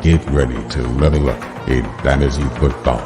Get ready to level up in fantasy football.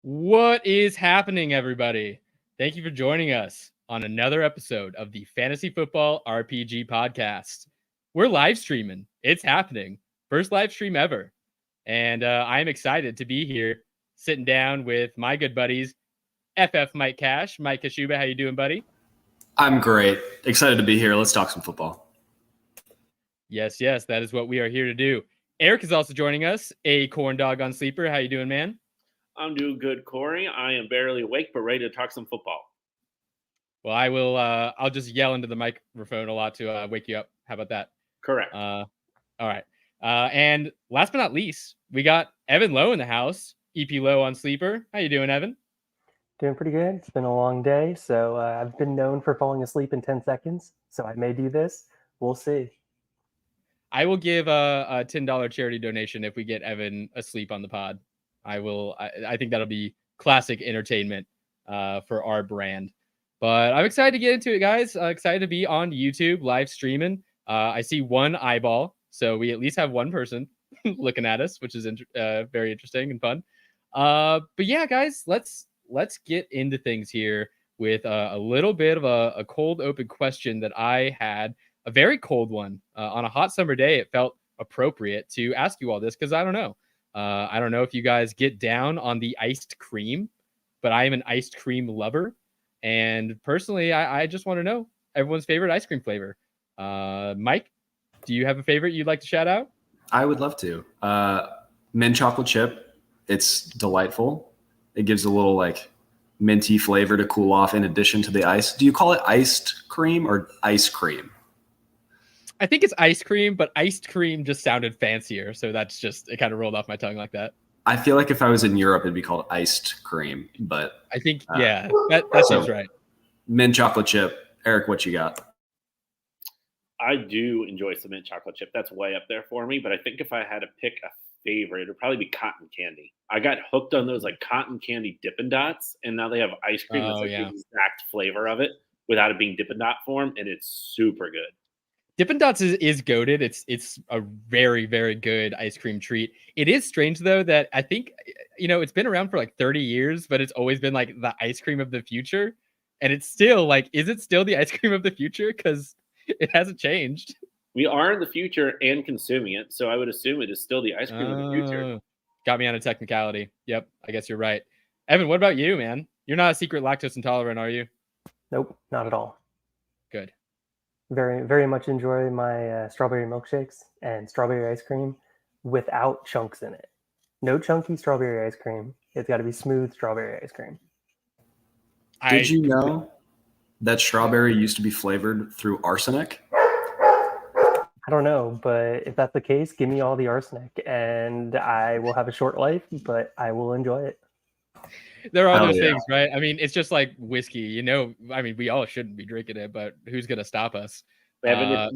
What is happening, everybody? Thank you for joining us on another episode of the Fantasy Football RPG Podcast. We're live streaming. It's happening. First live stream ever. And I'm excited to be here sitting down with my good buddies, FF Mike Cash. Mike Kashuba, how you doing, buddy? I'm great. Excited to be here. Let's talk some football. Yes, that is what we are here to do. Eric is also joining us, a corn dog on sleeper. How you doing, man? I'm doing good, Corey. I am barely awake, but ready to talk some football. Well, I will. I'll just yell into the microphone a lot to wake you up. How about that? Correct. All right. And last but not least, we got Evan Lowe in the house. EP Lowe on sleeper. How you doing, Evan? Doing pretty good. It's been a long day, so I've been known for falling asleep in 10 seconds. So I may do this. We'll see. I will give a $10 charity donation if we get Evan asleep on the pod. I will. I think that'll be classic entertainment for our brand. But I'm excited to get into it, guys. Excited to be on YouTube live streaming. I see one eyeball, so we at least have one person looking at us, which is very interesting and fun. But yeah, guys, let's get into things here with a little bit of a cold open question that I had, a very cold one on a hot summer day. It felt appropriate to ask you all this because I don't know. I don't know if you guys get down on the iced cream, but I am an iced cream lover. And personally, I just want to know everyone's favorite ice cream flavor. Mike, do you have a favorite you'd like to shout out? I would love to. Mint chocolate chip. It's delightful. It gives a little like minty flavor to cool off in addition to the ice. Do you call it iced cream or ice cream? I think it's ice cream, but iced cream just sounded fancier. So that's just, it kind of rolled off my tongue like that. I feel like if I was in Europe, it'd be called iced cream, but I think, that sounds right. Mint chocolate chip. Eric, what you got? I do enjoy some mint chocolate chip. That's way up there for me. But I think if I had to pick a favorite, it would probably be cotton candy. I got hooked on those like cotton candy Dippin' Dots, and now they have ice cream that's the exact flavor of it without it being Dippin' Dot form, and it's super good. Dippin' Dots is goated. It's a very, very good ice cream treat. It is strange, though, that I think, it's been around for like 30 years, but it's always been like the ice cream of the future. And it's still like, is it still the ice cream of the future? Because it hasn't changed. We are in the future and consuming it, so I would assume it is still the ice cream of the future. Got me on a technicality. Yep, I guess you're right. Evan, what about you, man? You're not a secret lactose intolerant, are you? Nope, not at all. Good. Very, very much enjoy my strawberry milkshakes and strawberry ice cream without chunks in it. No chunky strawberry ice cream. It's got to be smooth strawberry ice cream. Did you know that strawberry used to be flavored through arsenic? I don't know, but if that's the case, give me all the arsenic and I will have a short life, but I will enjoy it. There are those things, right? I mean, it's just like whiskey, we all shouldn't be drinking it, but who's going to stop us? Evan,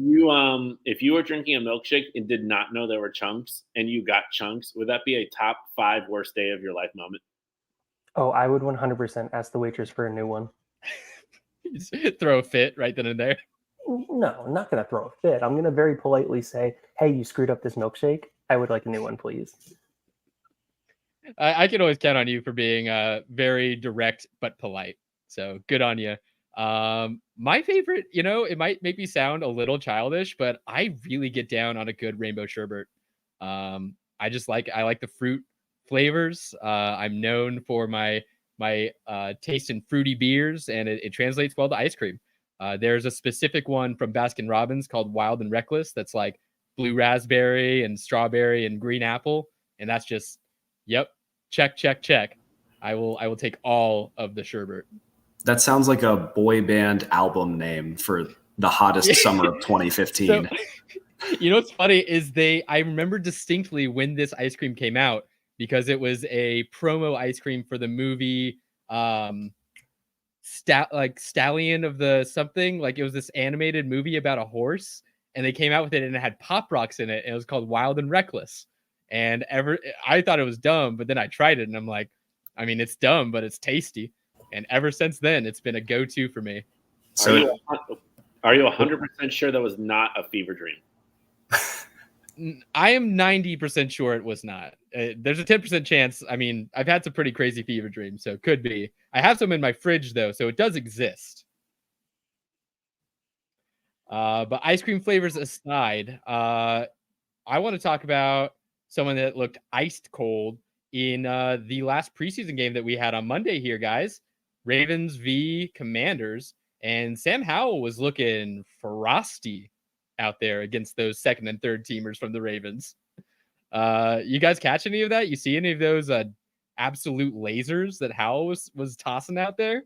if you were drinking a milkshake and did not know there were chunks and you got chunks, would that be a top 5 worst day of your life moment? Oh, I would 100% ask the waitress for a new one. Throw a fit right then and there. No, I'm not going to throw a fit. I'm going to very politely say, hey, you screwed up this milkshake. I would like a new one, please. I can always count on you for being very direct but polite. So good on you. My favorite, it might make me sound a little childish, but I really get down on a good rainbow sherbet. I like the fruit flavors. I'm known for my taste in fruity beers, and it translates well to ice cream. There's a specific one from Baskin Robbins called Wild and Reckless that's like blue raspberry and strawberry and green apple, and that's just check. I will take all of the sherbet. That sounds like a boy band album name for the hottest summer of 2015. So, what's funny is I remember distinctly when this ice cream came out because it was a promo ice cream for the movie stallion of the something. Like it was this animated movie about a horse, and they came out with it, and it had Pop Rocks in it, and it was called Wild and Reckless. And I thought it was dumb, but then I tried it, and I'm like, I mean, it's dumb, but it's tasty. And ever since then, it's been a go-to for me. So are you 100% sure that was not a fever dream? I am 90% sure it was not. There's a 10% chance. I mean, I've had some pretty crazy fever dreams, so it could be. I have some in my fridge, though, so it does exist. But ice cream flavors aside, I want to talk about someone that looked iced cold in the last preseason game that we had on Monday here, guys. Ravens v. Commanders. And Sam Howell was looking frosty out there against those second and third teamers from the Ravens. You guys catch any of that? You see any of those absolute lasers that Howell was tossing out there?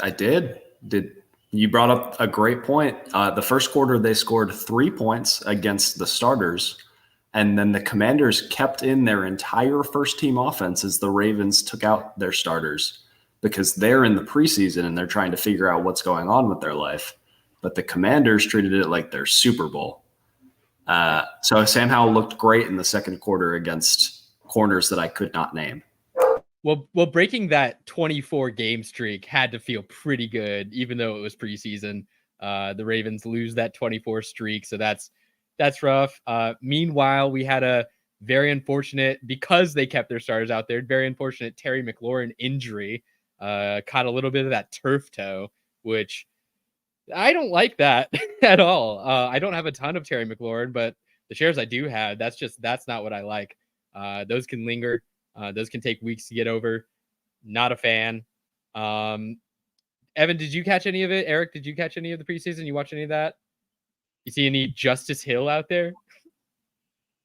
I did. You brought up a great point. The first quarter, they scored 3 points against the starters, and then the Commanders kept in their entire first-team offense as the Ravens took out their starters because they're in the preseason and they're trying to figure out what's going on with their life. But the Commanders treated it like their Super Bowl. So Sam Howell looked great in the second quarter against corners that I could not name. Well, breaking that 24-game streak had to feel pretty good, even though it was preseason. The Ravens lose that 24 streak, so that's rough. Meanwhile, we had a very unfortunate, because they kept their starters out there, very unfortunate Terry McLaurin injury. Caught a little bit of that turf toe, which I don't like that at all. I don't have a ton of Terry McLaurin, but the shares I do have, that's not what I like. Those can linger. Those can take weeks to get over. Not a fan. Evan, did you catch any of it? Eric, did you catch any of the preseason? You watch any of that? You see any Justice Hill out there?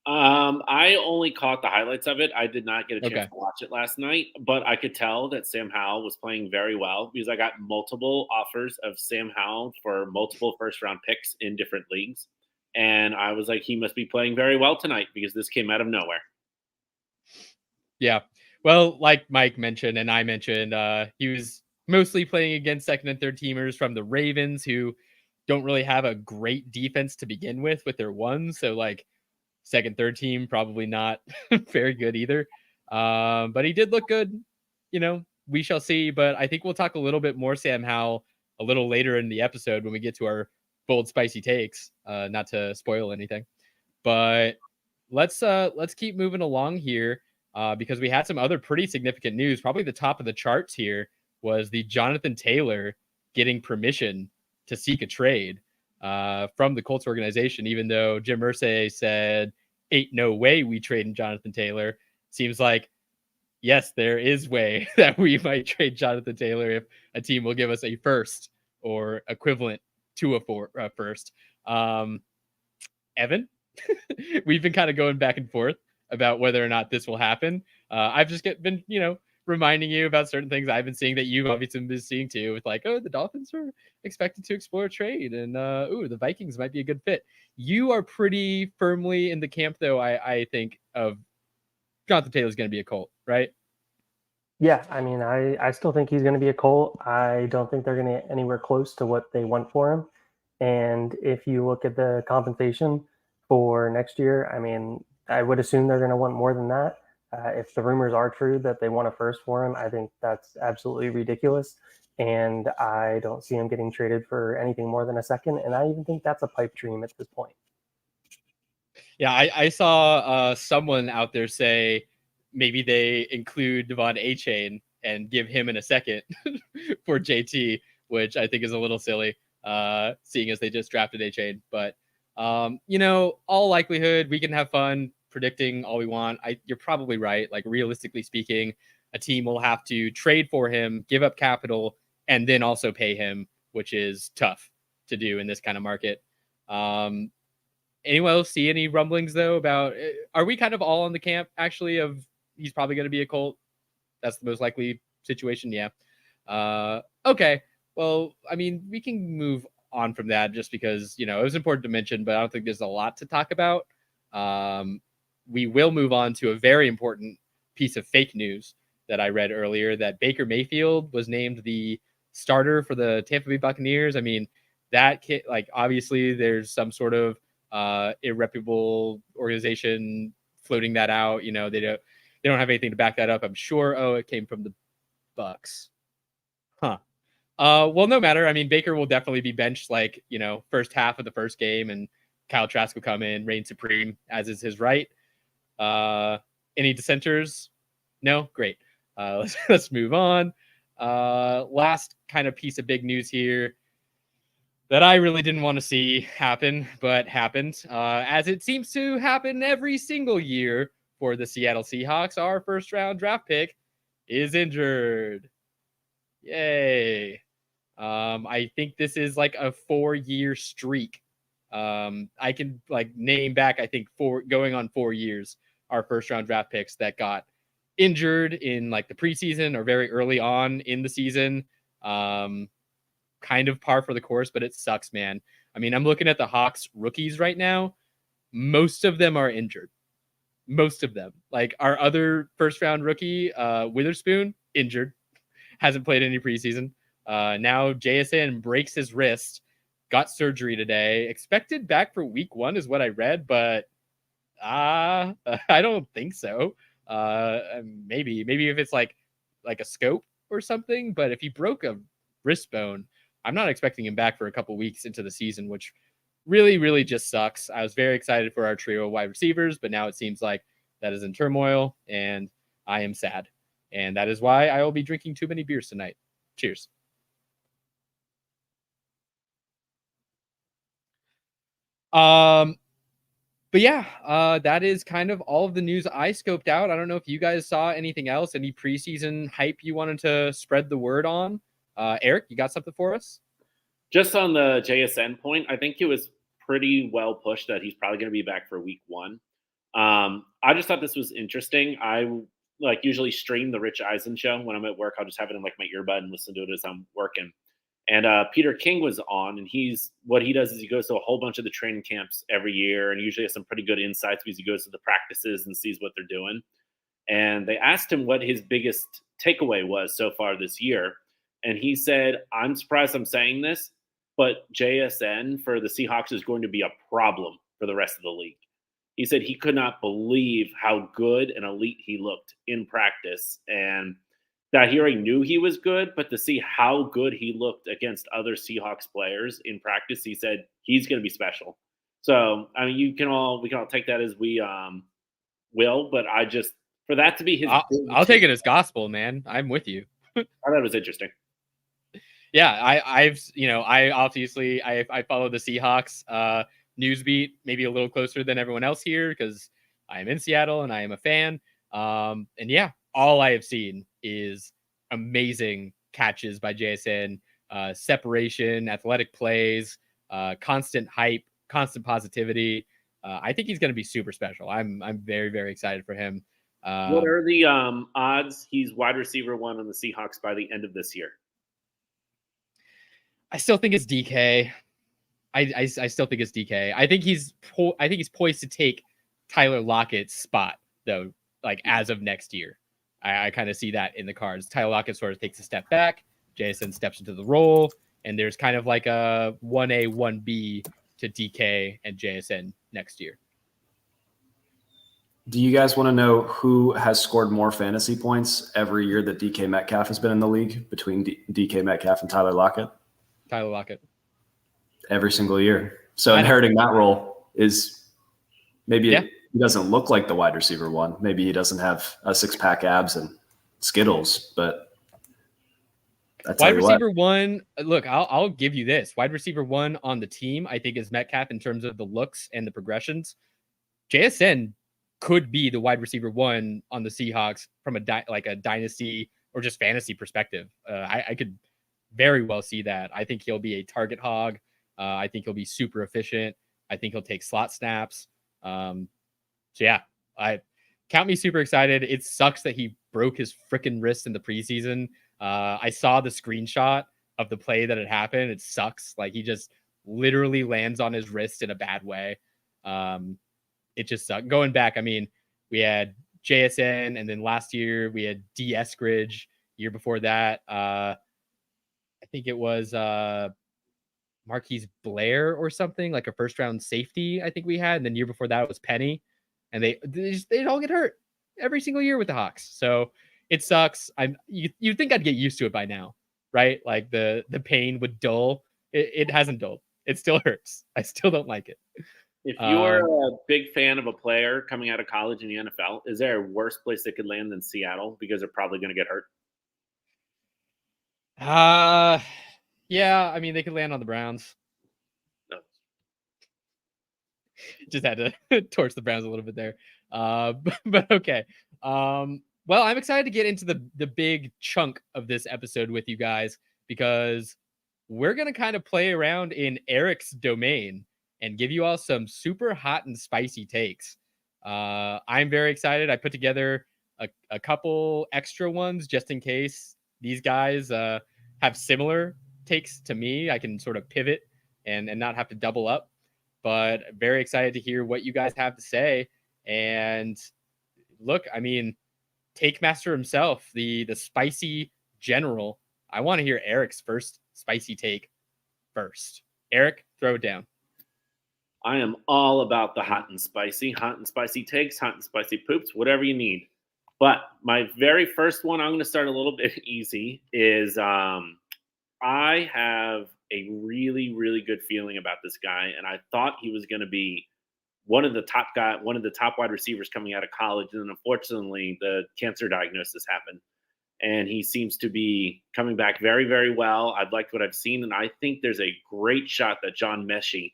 I only caught the highlights of it. I did not get a chance Okay. to watch it last night, but I could tell that Sam Howell was playing very well because I got multiple offers of Sam Howell for multiple first-round picks in different leagues. And I was like, he must be playing very well tonight because this came out of nowhere. Yeah. Well, like Mike mentioned and I mentioned, he was mostly playing against second and third teamers from the Ravens, who don't really have a great defense to begin with their ones. So like second, third team, probably not very good either. But he did look good. You know, we shall see. But I think we'll talk a little bit more Sam Howell a little later in the episode when we get to our bold, spicy takes, not to spoil anything. But let's keep moving along here. Because we had some other pretty significant news. Probably the top of the charts here was the Jonathan Taylor getting permission to seek a trade from the Colts organization, even though Jim Irsay said, ain't no way we trade Jonathan Taylor. Seems like, yes, there is way that we might trade Jonathan Taylor if a team will give us a first or equivalent to a first. Evan, we've been kind of going back and forth about whether or not this will happen. I've just been, reminding you about certain things I've been seeing that you've obviously been seeing too, with like, oh, the Dolphins are expected to explore a trade, and the Vikings might be a good fit. You are pretty firmly in the camp, though, I think, of Jonathan Taylor's going to be a Colt, right? Yeah, I mean, I still think he's going to be a Colt. I don't think they're going to get anywhere close to what they want for him. And if you look at the compensation for next year, I mean, I would assume they're going to want more than that. If the rumors are true that they want a first for him, I think that's absolutely ridiculous. And I don't see him getting traded for anything more than a second. And I even think that's a pipe dream at this point. Yeah, I saw someone out there say maybe they include Devon A-Chain and give him in a second for JT, which I think is a little silly, seeing as they just drafted A-Chain. But, all likelihood, we can have fun predicting all we want. You're probably right. Like, realistically speaking, a team will have to trade for him, give up capital, and then also pay him, which is tough to do in this kind of market. Anyone else see any rumblings, though, about, are we kind of all on the camp, actually, of he's probably going to be a Colt? That's the most likely situation, yeah. Okay, well, I mean, we can move on from that just because, it was important to mention, but I don't think there's a lot to talk about. We will move on to a very important piece of fake news that I read earlier that Baker Mayfield was named the starter for the Tampa Bay Buccaneers. I mean, that kid, like, obviously there's some sort of irreputable organization floating that out. You know, they don't have anything to back that up, I'm sure. Oh, it came from the Bucks. Huh. Well, no matter. I mean, Baker will definitely be benched, like, you know, first half of the first game, and Kyle Trask will come in, reign supreme, as is his right. Any dissenters? No? Great. Let's move on. Last kind of piece of big news here that I really didn't want to see happen, but happened, as it seems to happen every single year for the Seattle Seahawks. Our first round draft pick is injured. Yay. I think this is like a 4-year streak. I can like name back, I think, going on 4 years, our first round draft picks that got injured in like the preseason or very early on in the season. Kind of par for the course, but it sucks, man. I mean, I'm looking at the Hawks rookies right now. Most of them are injured. Most of them. Like our other first round rookie, Witherspoon, injured. Hasn't played any preseason. Now JSN breaks his wrist, got surgery today. Expected back for week 1 is what I read, but I don't think so. Maybe if it's like a scope or something, but if he broke a wrist bone, I'm not expecting him back for a couple weeks into the season, which really, really just sucks. I was very excited for our trio of wide receivers, but now it seems like that is in turmoil, and I am sad. And that is why I will be drinking too many beers tonight. Cheers. But yeah, that is kind of all of the news I scoped out. I don't know if you guys saw anything else, any preseason hype you wanted to spread the word on. Eric, you got something for us? Just on the JSN point, I think it was pretty well pushed that he's probably going to be back for week 1. I just thought this was interesting. I like usually stream the Rich Eisen show when I'm at work. I'll just have it in like my earbud and listen to it as I'm working. And Peter King was on, and what he does is he goes to a whole bunch of the training camps every year, and usually has some pretty good insights because he goes to the practices and sees what they're doing. And they asked him what his biggest takeaway was so far this year. And he said, I'm surprised I'm saying this, but JSN for the Seahawks is going to be a problem for the rest of the league. He said he could not believe how good and elite he looked in practice, and that he already knew he was good, but to see how good he looked against other Seahawks players in practice, he said he's going to be special. So, I mean, we can all take that as we will, but for that to be his, I'll take it as gospel, man. I'm with you. I thought it was interesting. Yeah, I obviously follow the Seahawks news beat maybe a little closer than everyone else here because I am in Seattle and I am a fan. And yeah, all I have seen is amazing catches by JSN, separation, athletic plays, constant hype, constant positivity. I think he's going to be super special. I'm very, very excited for him. What are the odds he's wide receiver 1 on the Seahawks by the end of this year? I still think it's DK. I still think it's DK. I think he's poised to take Tyler Lockett's spot though, like as of next year. I kind of see that in the cards. Tyler Lockett sort of takes a step back. JSN steps into the role, and there's kind of like a 1A, 1B to DK and JSN next year. Do you guys want to know who has scored more fantasy points every year that DK Metcalf has been in the league between DK Metcalf and Tyler Lockett? Tyler Lockett. Every single year. So inheriting that role is maybe he doesn't look like the wide receiver 1. Maybe he doesn't have a 6-pack abs and Skittles, but wide receiver 1. Look, I'll give you this. Wide receiver 1 on the team, I think, is Metcalf in terms of the looks and the progressions. JSN could be the wide receiver 1 on the Seahawks from a dynasty or just fantasy perspective. I could very well see that. I think he'll be a target hog. I think he'll be super efficient. I think he'll take slot snaps. So yeah, I count me super excited. It sucks that he broke his freaking wrist in the preseason. I saw the screenshot of the play that had happened. It sucks. Like he just literally lands on his wrist in a bad way. It just sucked. Going back, I mean, we had JSN, and then last year we had D. Eskridge. Year before that, I think it was Marquise Blair or something, like a first round safety. I think we had, and then year before that it was Penny, and they all get hurt every single year with the Hawks. So it sucks. You'd think I'd get used to it by now, right? Like the pain would dull. It hasn't dulled. It still hurts. I still don't like it. If you're a big fan of a player coming out of college in the NFL, is there a worse place they could land than Seattle because they're probably going to get hurt? Yeah. I mean, they could land on the Browns. No. Just had to torch the Browns a little bit there. But okay. Well, I'm excited to get into the big chunk of this episode with you guys, because we're going to kind of play around in Eric's domain and give you all some super hot and spicy takes. I'm very excited. I put together a couple extra ones just in case these guys have similar takes to me. I can sort of pivot and not have to double up. But very excited to hear what you guys have to say. And look, I mean, Take Master himself, the spicy general. I want to hear Eric's first spicy take first. Eric, throw it down. I am all about the hot and spicy takes, hot and spicy poops, whatever you need. But my very first one, I'm going to start a little bit easy, is I have a really, really good feeling about this guy. And I thought he was going to be one of the top wide receivers coming out of college. And then unfortunately, the cancer diagnosis happened. And he seems to be coming back very, very well. I've liked what I've seen. And I think there's a great shot that John Mechie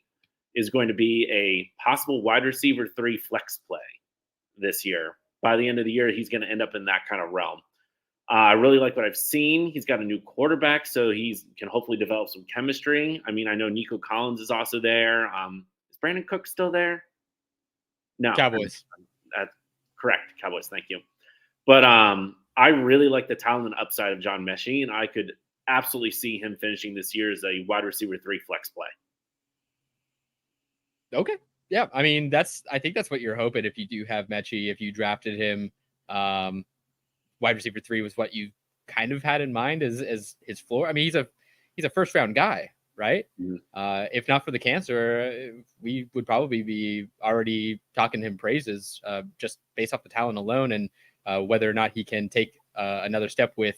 is going to be a possible wide receiver 3 flex play this year. By the end of the year, he's going to end up in that kind of realm. I really like what I've seen. He's got a new quarterback, so he can hopefully develop some chemistry. I mean, I know Nico Collins is also there. Is Brandon Cook still there? No. Cowboys. Correct. Cowboys. Thank you. But I really like the talent and upside of John Mechie, and I could absolutely see him finishing this year as a wide receiver 3 flex play. Okay. Yeah. I mean, I think that's what you're hoping if you do have Mechie, if you drafted him. Wide receiver 3 was what you kind of had in mind as his floor. I mean, he's a first round guy, right? Mm-hmm. If not for the cancer, we would probably be already talking him praises just based off the talent alone, and whether or not he can take another step with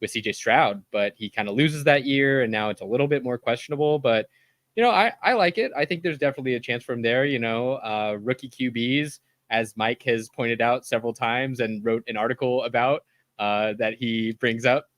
CJ Stroud. But he kind of loses that year, and now it's a little bit more questionable. But I like it. I think there's definitely a chance from there. Rookie QBs, as Mike has pointed out several times and wrote an article about that he brings up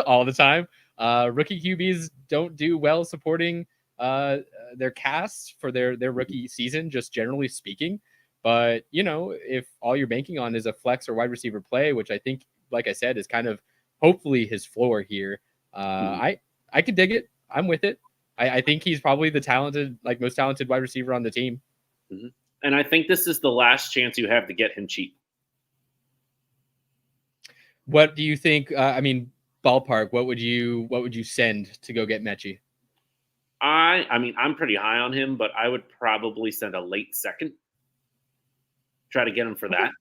all the time. Rookie QBs don't do well supporting their casts for their rookie season, just generally speaking. But, if all you're banking on is a flex or wide receiver play, which I think, like I said, is kind of hopefully his floor here, I could dig it. I'm with it. I think he's probably the most talented wide receiver on the team. Mm-hmm. And I think this is the last chance you have to get him cheap. What do you think? I mean, ballpark. What would you send to go get Mechie? I mean, I'm pretty high on him, but I would probably send a late second. Try to get him for that.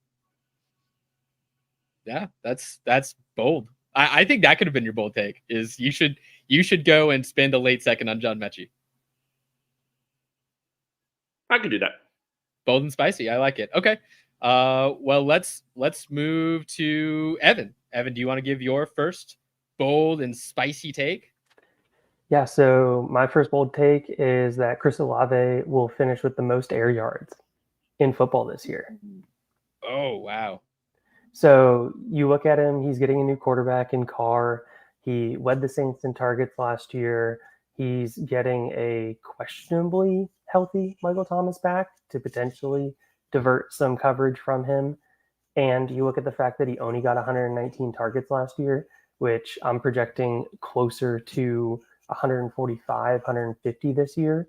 Yeah, that's bold. I think that could have been your bold take. Is you should go and spend a late second on John Mechie. I could do that. Bold and spicy. I like it. Okay. Well, let's move to Evan. Evan, do you want to give your first bold and spicy take? Yeah, so my first bold take is that Chris Olave will finish with the most air yards in football this year. Oh, wow. So you look at him, he's getting a new quarterback in Carr. He led the Saints in targets last year. He's getting a questionably healthy Michael Thomas back to potentially divert some coverage from him. And you look at the fact that he only got 119 targets last year, which I'm projecting closer to 145, 150 this year.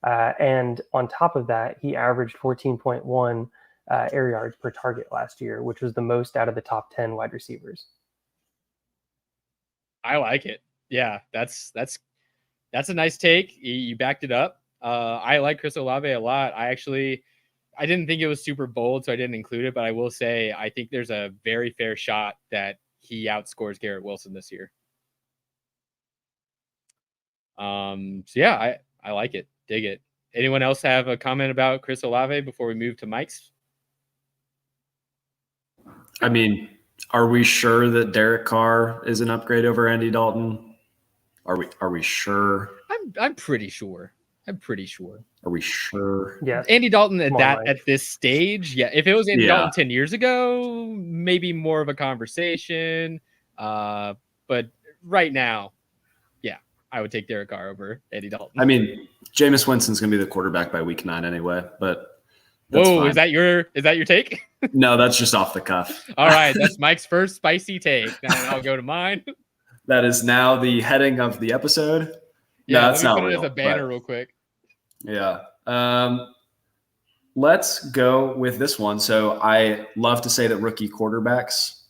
And on top of that, he averaged 14.1 air yards per target last year, which was the most out of the top 10 wide receivers. I like it. Yeah, that's a nice take. You backed it up. I like Chris Olave a lot. I I didn't think it was super bold, so I didn't include it. But I will say I think there's a very fair shot that he outscores Garrett Wilson this year. So yeah, I like it, dig it. Anyone else have a comment about Chris Olave before we move to Mike's? I mean, are we sure that Derek Carr is an upgrade over Andy Dalton? Are we sure? I'm pretty sure. I'm pretty sure. Are we sure? Yes. Andy Dalton Come on, Mike. at this stage, yeah. If it was Andy Yeah. Dalton 10 years ago, maybe more of a conversation. But right now, yeah, I would take Derek Carr over Andy Dalton. I mean, Jameis Winston's going to be the quarterback by week 9 anyway, but that's whoa, fine. is that your take? No, that's just off the cuff. All right, that's Mike's first spicy take. Then I'll go to mine. That is now the heading of the episode. Yeah, no, that's let me not put it real, as a banner but- real quick. Yeah. Let's go with this one. So I love to say that rookie quarterbacks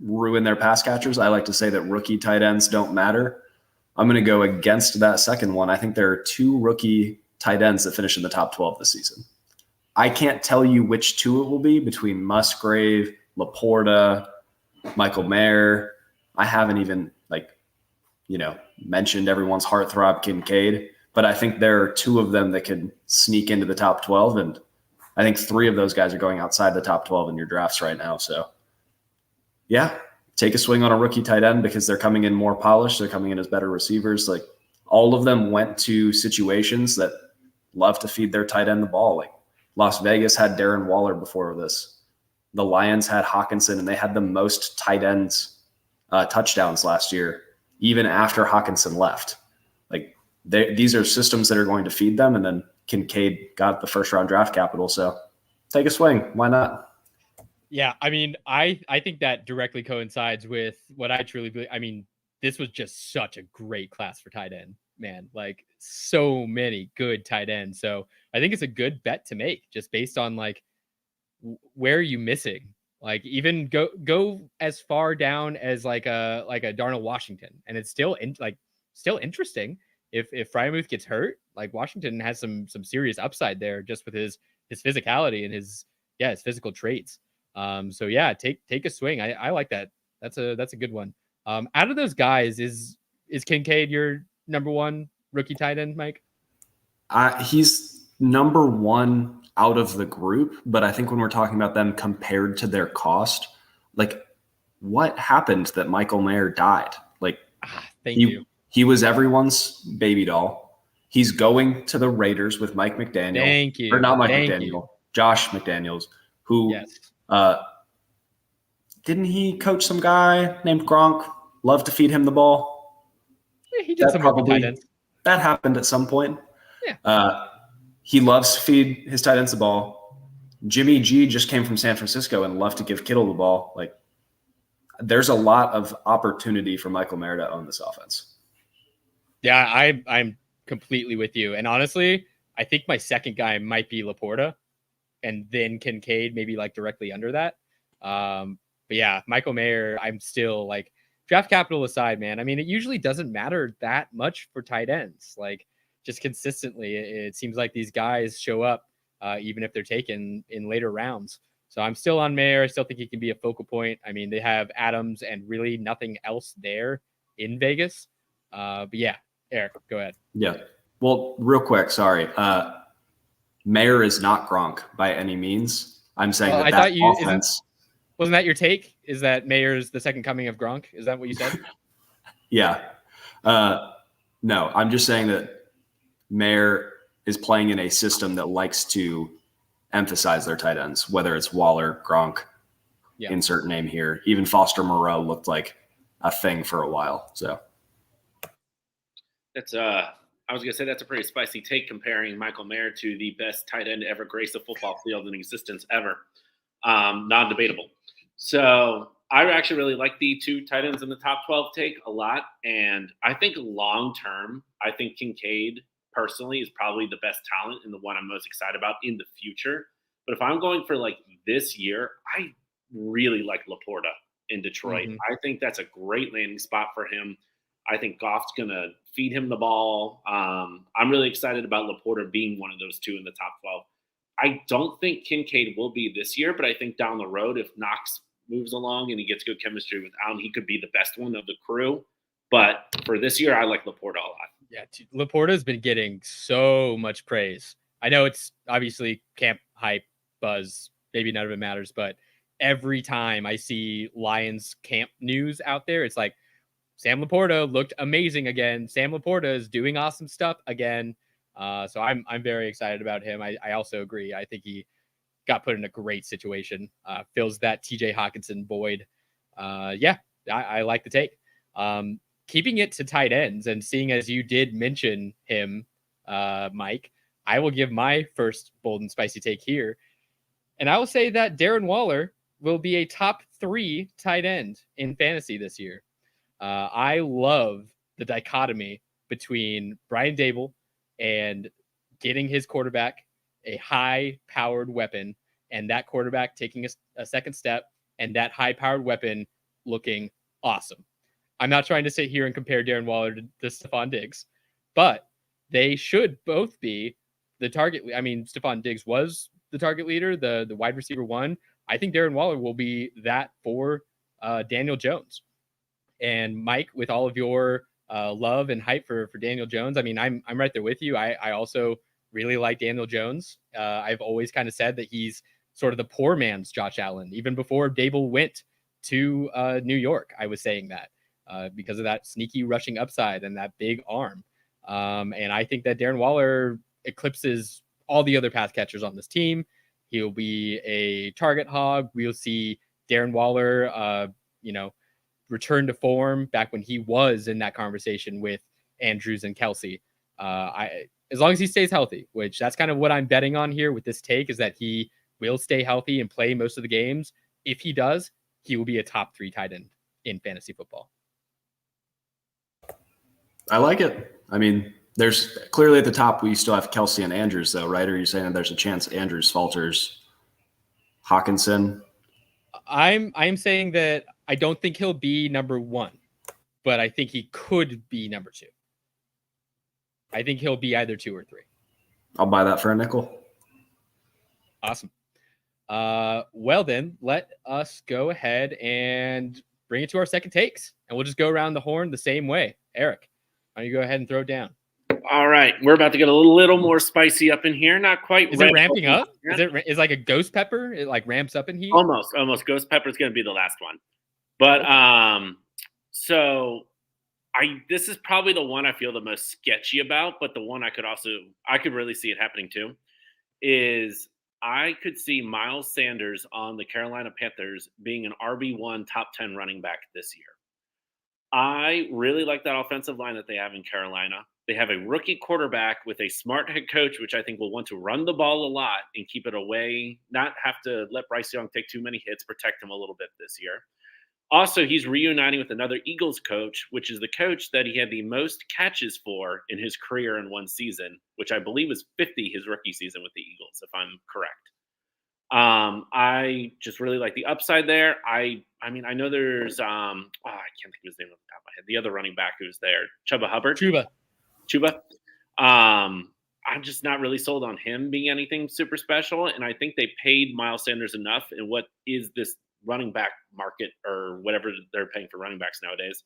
ruin their pass catchers. I like to say that rookie tight ends don't matter. I'm going to go against that second one. I think there are 2 rookie tight ends that finish in the top 12 this season. I can't tell you which 2 it will be between Musgrave, Laporta, Michael Mayer. I haven't even mentioned everyone's heartthrob Kincaid, but I think there are 2 of them that could sneak into the top 12. And I think 3 of those guys are going outside the top 12 in your drafts right now. So yeah, take a swing on a rookie tight end because they're coming in more polished. They're coming in as better receivers. Like all of them went to situations that love to feed their tight end the ball. Like Las Vegas had Darren Waller before this. The Lions had Hawkinson, and they had the most tight ends touchdowns last year, even after Hawkinson left. Like these are systems that are going to feed them. And then Kincaid got the first round draft capital. So take a swing. Why not? Yeah, I mean, I think that directly coincides with what I truly believe. I mean, this was just such a great class for tight end, man. Like so many good tight ends. So I think it's a good bet to make just based on like where are you missing? Like even go as far down as like a Darnell Washington, and it's still still interesting. If Freiermuth gets hurt, like Washington has some serious upside there just with his physicality and his physical traits. So yeah, take a swing. I like that. That's a good one. Out of those guys, is Kincaid your number 1 rookie tight end, Mike? He's number 1 out of the group, but I think when we're talking about them compared to their cost, like what happened that Michael Mayer died? Like thank you. He was everyone's baby doll. He's going to the Raiders with Mike McDaniel. Thank you. Or not Mike Thank McDaniel, you. Josh McDaniels, who Yes. didn't he coach some guy named Gronk? Love to feed him the ball. Yeah, he did some rookie tight ends. That happened at some point. Yeah. He loves to feed his tight ends the ball. Jimmy G just came from San Francisco and loved to give Kittle the ball. Like, there's a lot of opportunity for Michael Mayer to own this offense. Yeah, I'm completely with you. And honestly, I think my second guy might be Laporta, and then Kincaid maybe like directly under that. But yeah, Michael Mayer, I'm still like draft capital aside, man. I mean, it usually doesn't matter that much for tight ends. Like just consistently, it seems like these guys show up even if they're taken in later rounds. So I'm still on Mayer. I still think he can be a focal point. I mean, they have Adams and really nothing else there in Vegas. But yeah, Eric, go ahead. Yeah. Well, real quick, sorry. Mayer is not Gronk by any means. I'm saying that offense. Wasn't that your take? Is that Mayer's the second coming of Gronk? Is that what you said? Yeah. No, I'm just saying that Mayer is playing in a system that likes to emphasize their tight ends, whether it's Waller, Gronk, insert name here. Even Foster Moreau looked like a thing for a while. So that's I was gonna say that's a pretty spicy take comparing Michael Mayer to the best tight end to ever grace a football field in existence ever. Non-debatable. So I actually really like the 2 tight ends in the top 12 take a lot. And I think long term, I think Kincaid personally is probably the best talent and the one I'm most excited about in the future. But if I'm going for like this year, I really like Laporta in Detroit. Mm-hmm. I think that's a great landing spot for him. I think Goff's going to feed him the ball. I'm really excited about Laporta being one of those 2 in the top 12. I don't think Kincaid will be this year, but I think down the road, if Knox moves along and he gets good chemistry with Allen, he could be the best one of the crew. But for this year, I like Laporta a lot. Yeah, Laporta's been getting so much praise. I know it's obviously camp hype buzz. Maybe none of it matters, but every time I see Lions camp news out there, it's like Sam Laporta looked amazing again. Sam Laporta is doing awesome stuff again. So I'm very excited about him. I also agree. I think he got put in a great situation. Fills that TJ Hawkinson void. I like the take. Keeping it to tight ends and seeing as you did mention him, Mike, I will give my first bold and spicy take here. And I will say that Darren Waller will be a top 3 tight end in fantasy this year. I love the dichotomy between Brian Dable and getting his quarterback a high-powered weapon, and that quarterback taking a second step, and that high-powered weapon looking awesome. I'm not trying to sit here and compare Darren Waller to Stephon Diggs, but they should both be the target. I mean, Stephon Diggs was the target leader, the wide receiver 1. I think Darren Waller will be that for Daniel Jones. And Mike, with all of your love and hype for Daniel Jones, I mean, I'm right there with you. I also really like Daniel Jones. I've always kind of said that he's sort of the poor man's Josh Allen. Even before Dable went to New York, I was saying that because of that sneaky rushing upside and that big arm. And I think that Darren Waller eclipses all the other pass catchers on this team. He'll be a target hog. We'll see Darren Waller, return to form back when he was in that conversation with Andrews and Kelsey. As long as he stays healthy, which that's kind of what I'm betting on here with this take, is that he will stay healthy and play most of the games. If he does, he will be a top 3 tight end in fantasy football. I like it. I mean, there's clearly at the top, we still have Kelsey and Andrews though, right? Or are you saying there's a chance Andrews falters, Hawkinson? I'm saying that I don't think he'll be number 1, but I think he could be number 2. I think he'll be either 2 or 3. I'll buy that for a nickel. Awesome. Well then, let us go ahead and bring it to our second takes, and we'll just go around the horn the same way. Eric, why don't you go ahead and throw it down? All right, we're about to get a little more spicy up in here. Not quite. Is it ramping up? Is like a ghost pepper? It like ramps up in heat? Almost. Ghost pepper is going to be the last one. But this is probably the one I feel the most sketchy about, but the one I could really see it happening too, is I could see Miles Sanders on the Carolina Panthers being an RB1 top 10 running back this year. I really like that offensive line that they have in Carolina. They have a rookie quarterback with a smart head coach, which I think will want to run the ball a lot and keep it away, not have to let Bryce Young take too many hits, protect him a little bit this year. Also, he's reuniting with another Eagles coach, which is the coach that he had the most catches for in his career in one season, which I believe was 50 his rookie season with the Eagles, if I'm correct. I just really like the upside there. I mean, I know there's I can't think of his name off the top of my head. The other running back who's there, Chuba Hubbard. Chuba. I'm just not really sold on him being anything super special, and I think they paid Miles Sanders enough in what is this running back market or whatever they're paying for running backs nowadays,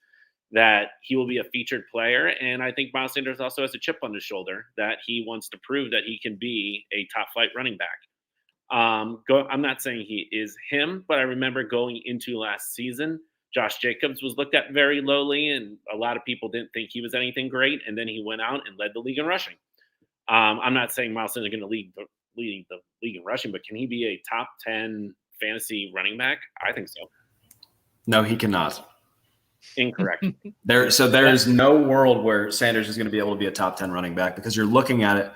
that he will be a featured player. And I think Miles Sanders also has a chip on his shoulder that he wants to prove that he can be a top flight running back. I'm not saying he is him, but I remember going into last season, Josh Jacobs was looked at very lowly, and a lot of people didn't think he was anything great. And then he went out and led the league in rushing. I'm not saying Miles Sanders is going to lead the league in rushing, but can he be a top 10 fantasy running back? I think so. No, he cannot. Incorrect. There is no world where Sanders is going to be able to be a top 10 running back, because you're looking at it.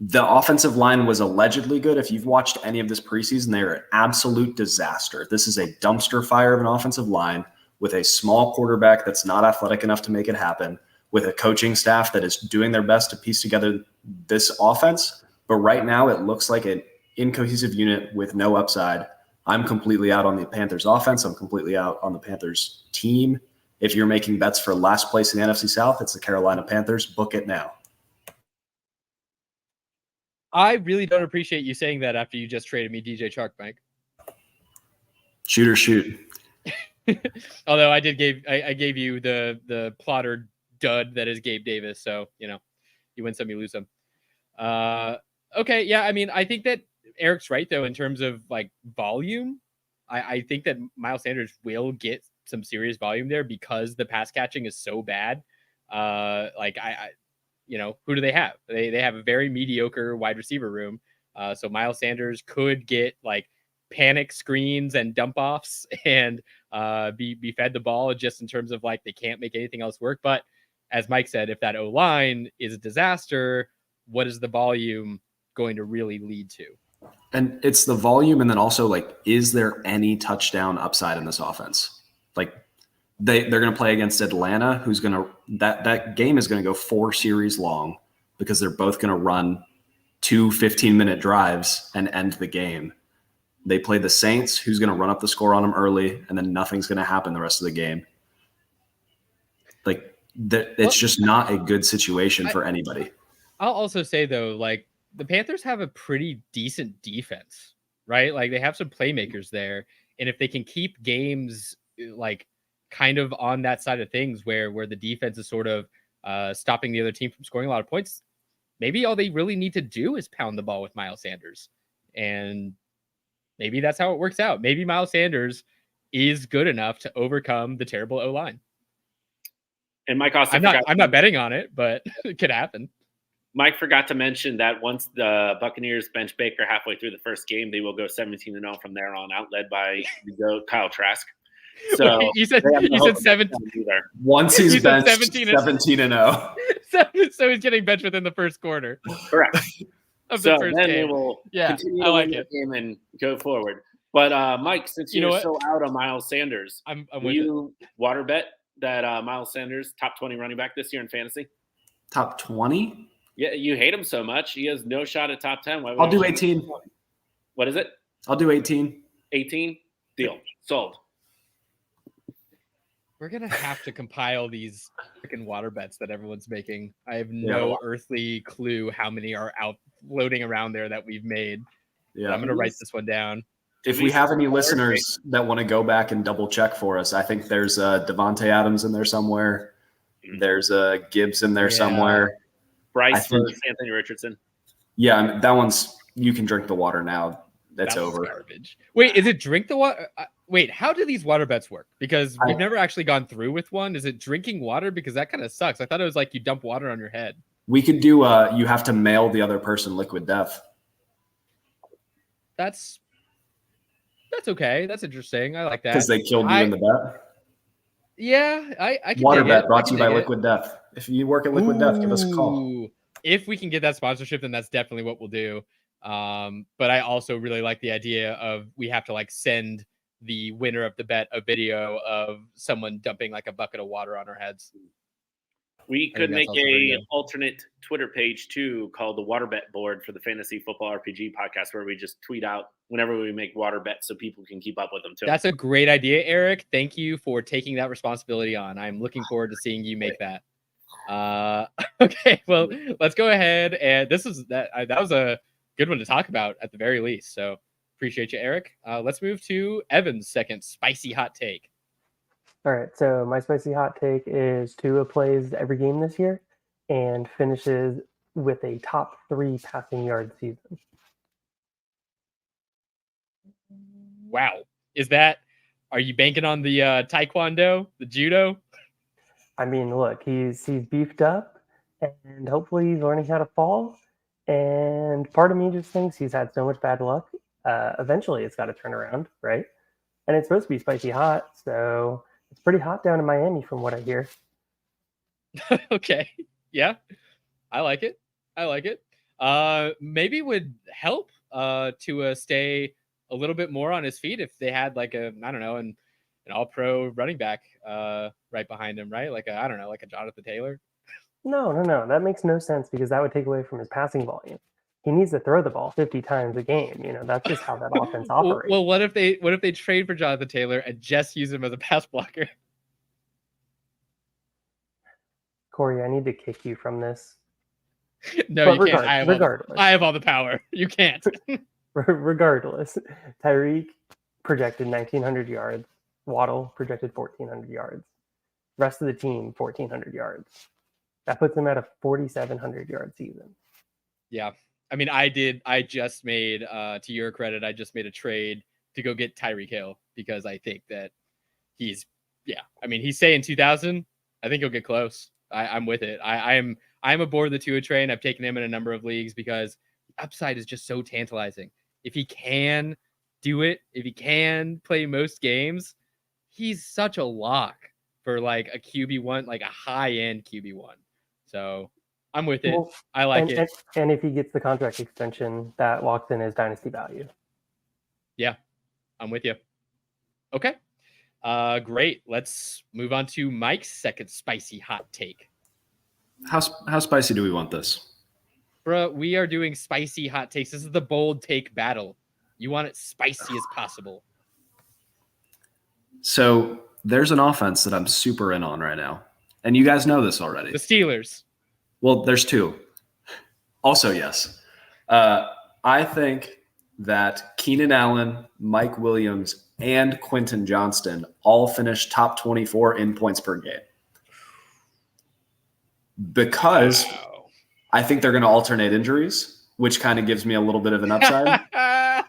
The offensive line was allegedly good. If you've watched any of this preseason, they're an absolute disaster. This is a dumpster fire of an offensive line with a small quarterback that's not athletic enough to make it happen, with a coaching staff that is doing their best to piece together this offense. But right now it looks like an incohesive unit with no upside. I'm completely out on the Panthers offense. I'm completely out on the Panthers team. If you're making bets for last place in the NFC South, it's the Carolina Panthers. Book it now. I really don't appreciate you saying that after you just traded me DJ Chark, Mike. Shoot or shoot. Although I gave you the plotter dud that is Gabe Davis, so you win some, you lose some. Okay, yeah, I mean, I think that Eric's right though in terms of like volume. I think that Miles Sanders will get some serious volume there because the pass catching is so bad. Who do they have? They have a very mediocre wide receiver room. So Miles Sanders could get like panic screens and dump offs and be fed the ball just in terms of like they can't make anything else work. But as Mike said, if that O-line is a disaster, what is the volume going to really lead to? And it's the volume, and then also like, is there any touchdown upside in this offense? Like they're going to play against Atlanta, who's going to that game is going to go 4 series long because they're both going to run 2 15-minute drives and end the game. They play the Saints, who's going to run up the score on them early, and then nothing's going to happen the rest of the game. Like it's just not a good situation for anybody. I'll also say though, like the Panthers have a pretty decent defense, right? Like they have some playmakers there, and if they can keep games like kind of on that side of things where the defense is sort of stopping the other team from scoring a lot of points, maybe all they really need to do is pound the ball with Miles Sanders, and maybe that's how it works out. Maybe Miles Sanders is good enough to overcome the terrible O-line. And Mike also I'm not betting on it, but it could happen. Mike forgot to mention that once the Buccaneers bench Baker halfway through the first game, they will go 17-0 from there on out, led by the GOAT Kyle Trask. So wait, you said 17. Once he's benched 17-0. So he's getting benched within the first quarter. Correct. Of the first then game. they will continue to win the game and go forward. But Mike, since you're so out on Miles Sanders, will you water bet that Miles Sanders top 20 running back this year in fantasy? Top 20? Yeah, you hate him so much. He has no shot at top 10. I'll do 18. What is it? I'll do 18. 18? Deal. Sold. We're going to have to compile these freaking water bets that everyone's making. I have no earthly clue how many are out floating around there that we've made. Yeah, I'm going to write this one down. If we have any listeners that want to go back and double check for us, I think there's Devontae Adams in there somewhere. There's Gibbs in there somewhere. Bryce versus Anthony Richardson. Yeah, that one's you can drink the water now. That's over. Garbage. Wait, is it drink the water? Wait, how do these water bets work? Because we've never actually gone through with one. Is it drinking water? Because that kind of sucks. I thought it was like you dump water on your head. We could do you have to mail the other person liquid death. That's okay. That's interesting. I like that. Because they killed you in the bet? Yeah, I can water bet brought to you by Liquid Death. If you work at Liquid Death, give us a call. If we can get that sponsorship, then that's definitely what we'll do. But I also really like the idea of we have to like send the winner of the bet a video of someone dumping like a bucket of water on our heads. We could make a alternate Twitter page too called the Water Bet Board for the Fantasy Football RPG Podcast, where we just tweet out whenever we make water bets so people can keep up with them too. That's a great idea, Eric. Thank you for taking that responsibility on. I'm looking forward to seeing you make that. Okay, well, let's go ahead. And that was a good one to talk about at the very least. So appreciate you, Eric. Let's move to Evan's second spicy hot take. All right, so my spicy hot take is Tua plays every game this year and finishes with a top 3 passing yard season. Wow. Are you banking on the taekwondo, the judo? I mean, look, he's beefed up and hopefully he's learning how to fall. And part of me just thinks he's had so much bad luck. Eventually it's got to turn around, right? And it's supposed to be spicy hot, so it's pretty hot down in Miami from what I hear. Okay. Yeah. I like it. Maybe would help to stay a little bit more on his feet if they had like an all-pro running back right behind him, right? Like a Jonathan Taylor. No. That makes no sense because that would take away from his passing volume. He needs to throw the ball 50 times a game. That's just how that offense operates. Well, what if they trade for Jonathan Taylor and just use him as a pass blocker? Corey, I need to kick you from this. No, But you can't. regardless. I have all the power. You can't. Regardless, Tyreek projected 1,900 yards. Waddle projected 1,400 yards. Rest of the team, 1,400 yards. That puts him at a 4,700 yard season. Yeah. I mean, I just made, to your credit, I just made a trade to go get Tyreek Hill because I think that he's saying 2,000. I think he'll get close. I'm with it. I'm aboard the Tua train. I've taken him in a number of leagues because the upside is just so tantalizing. If he can do it, if he can play most games, he's such a lock for like a QB1, like a high-end QB1. So I'm with it. Well, I like it. And if he gets the contract extension, that locks in his dynasty value. Yeah, I'm with you. Okay. Great. Let's move on to Mike's second spicy hot take. How spicy do we want this? Bro, we are doing spicy hot takes. This is the bold take battle. You want it spicy as possible. So there's an offense that I'm super in on right now. And you guys know this already. The Steelers. Well, there's two. Also, yes. I think that Keenan Allen, Mike Williams, and Quentin Johnston all finished top 24 in points per game. Because I think they're going to alternate injuries, which kind of gives me a little bit of an upside.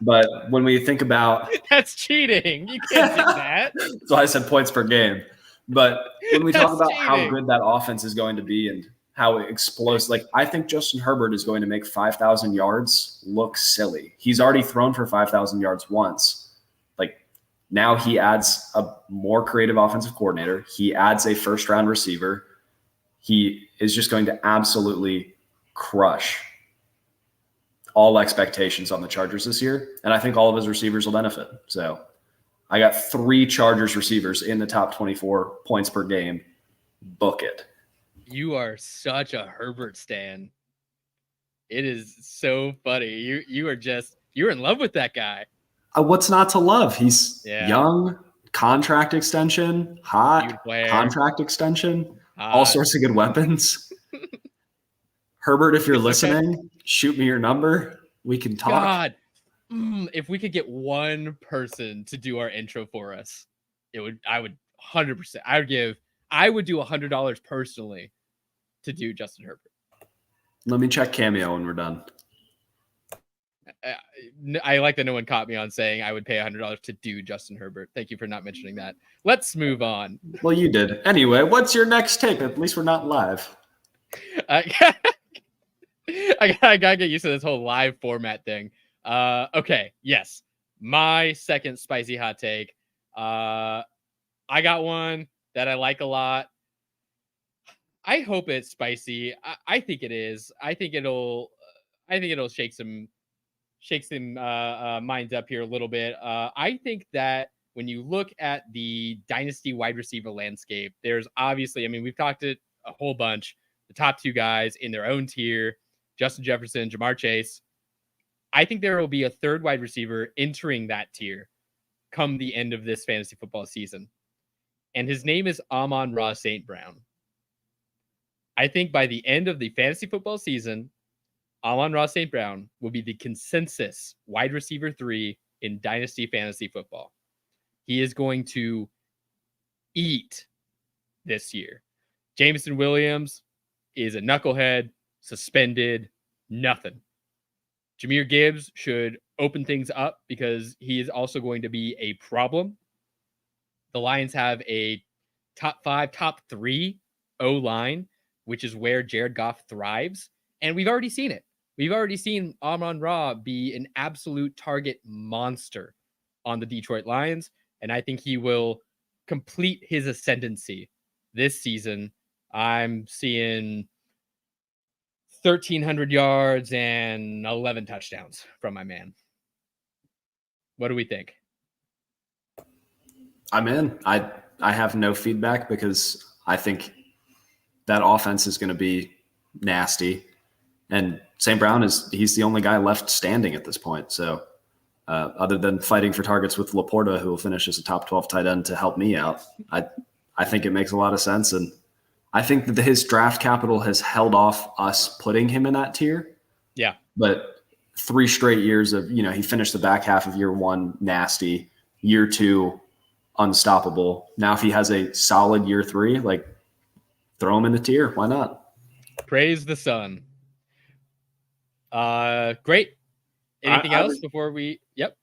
But when we think about... That's cheating. You can't do that. So I said points per game. But when we talk about how good that offense is going to be and how it explodes, like I think Justin Herbert is going to make 5,000 yards look silly. He's already thrown for 5,000 yards once. Like now he adds a more creative offensive coordinator. He adds a first-round receiver. He is just going to absolutely crush all expectations on the Chargers this year. And I think all of his receivers will benefit. So I got 3 Chargers receivers in the top 24 points per game. Book it. You are such a Herbert stan. It is so funny. You're in love with that guy. What's not to love? He's young, contract extension, hot, contract extension, all sorts of good weapons. Herbert, if you're listening, shoot me your number. We can talk. God, if we could get one person to do our intro for us, I would 100%. I would do $100 personally to do Justin Herbert. Let me check Cameo when we're done. I like that no one caught me on saying I would pay $100 to do Justin Herbert. Thank you for not mentioning that. Let's move on. Well, you did. Anyway, what's your next take? At least we're not live. I gotta get used to this whole live format thing. Okay, yes. My second spicy hot take. I got one that I like a lot. I hope it's spicy. I think it is. I think it'll shake some minds up here a little bit. I think that when you look at the dynasty wide receiver landscape, there's obviously, I mean, we've talked it a whole bunch. The top 2 guys in their own tier, Justin Jefferson, Jamar Chase. I think there will be a third wide receiver entering that tier come the end of this fantasy football season. And his name is Amon-Ra St. Brown. I think by the end of the fantasy football season, Amon-Ra St. Brown will be the consensus wide receiver 3 in dynasty fantasy football. He is going to eat this year. Jameson Williams is a knucklehead, suspended, nothing. Jahmyr Gibbs should open things up because he is also going to be a problem. The Lions have a top 5, top 3 O-line, which is where Jared Goff thrives. And we've already seen it. We've already seen Amon-Ra be an absolute target monster on the Detroit Lions. And I think he will complete his ascendancy this season. I'm seeing 1,300 yards and 11 touchdowns from my man. What do we think? I'm in. I have no feedback because I think that offense is going to be nasty. And St. Brown he's the only guy left standing at this point. So other than fighting for targets with Laporta, who will finish as a top 12 tight end to help me out, I think it makes a lot of sense. And I think that his draft capital has held off us putting him in that tier. Yeah. But 3 straight years of, he finished the back half of year 1 nasty, year 2 unstoppable. Now if he has a solid year 3, like, throw him in the tier. Why not? Praise the sun. Great. Anything else before we? Yep.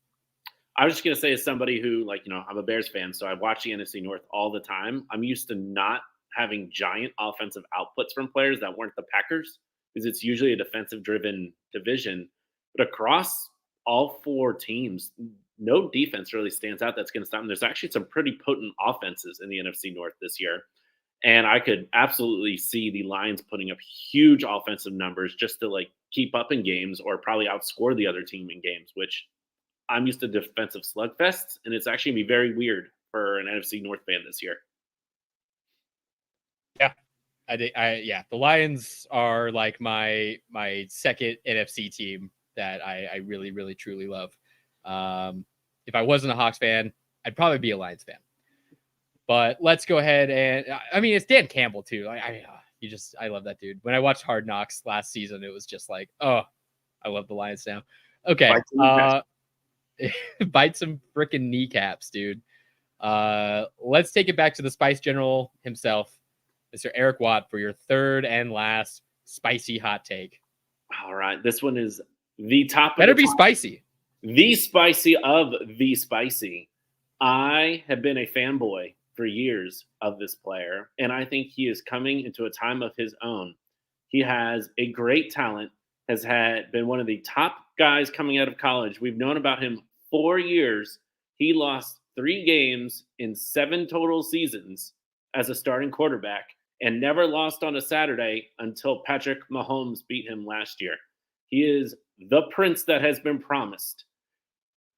I was just going to say, as somebody who, I'm a Bears fan, so I watch the NFC North all the time. I'm used to not having giant offensive outputs from players that weren't the Packers, because it's usually a defensive-driven division. But across all 4 teams, no defense really stands out that's going to stop them. There's actually some pretty potent offenses in the NFC North this year. And I could absolutely see the Lions putting up huge offensive numbers just to keep up in games, or probably outscore the other team in games, which I'm used to defensive slugfests. And it's actually going to be very weird for an NFC North fan this year. Yeah. The Lions are like my second NFC team that I really, really, truly love. If I wasn't a Hawks fan, I'd probably be a Lions fan. But let's go ahead and it's Dan Campbell too. I love that dude. When I watched Hard Knocks last season, it was just like, oh, I love the Lions now. Okay. Bite some freaking kneecaps, dude. Let's take it back to the Spice General himself, Mr. Eric Watt, for your third and last spicy hot take. All right. This one is the top. Better be spicy. The spicy of the spicy. I have been a fanboy for years of this player, and I think he is coming into a time of his own. He has a great talent, has been one of the top guys coming out of college. We've known about him 4 years. He lost 3 games in 7 total seasons as a starting quarterback, and never lost on a Saturday until Patrick Mahomes beat him last year. He is the prince that has been promised.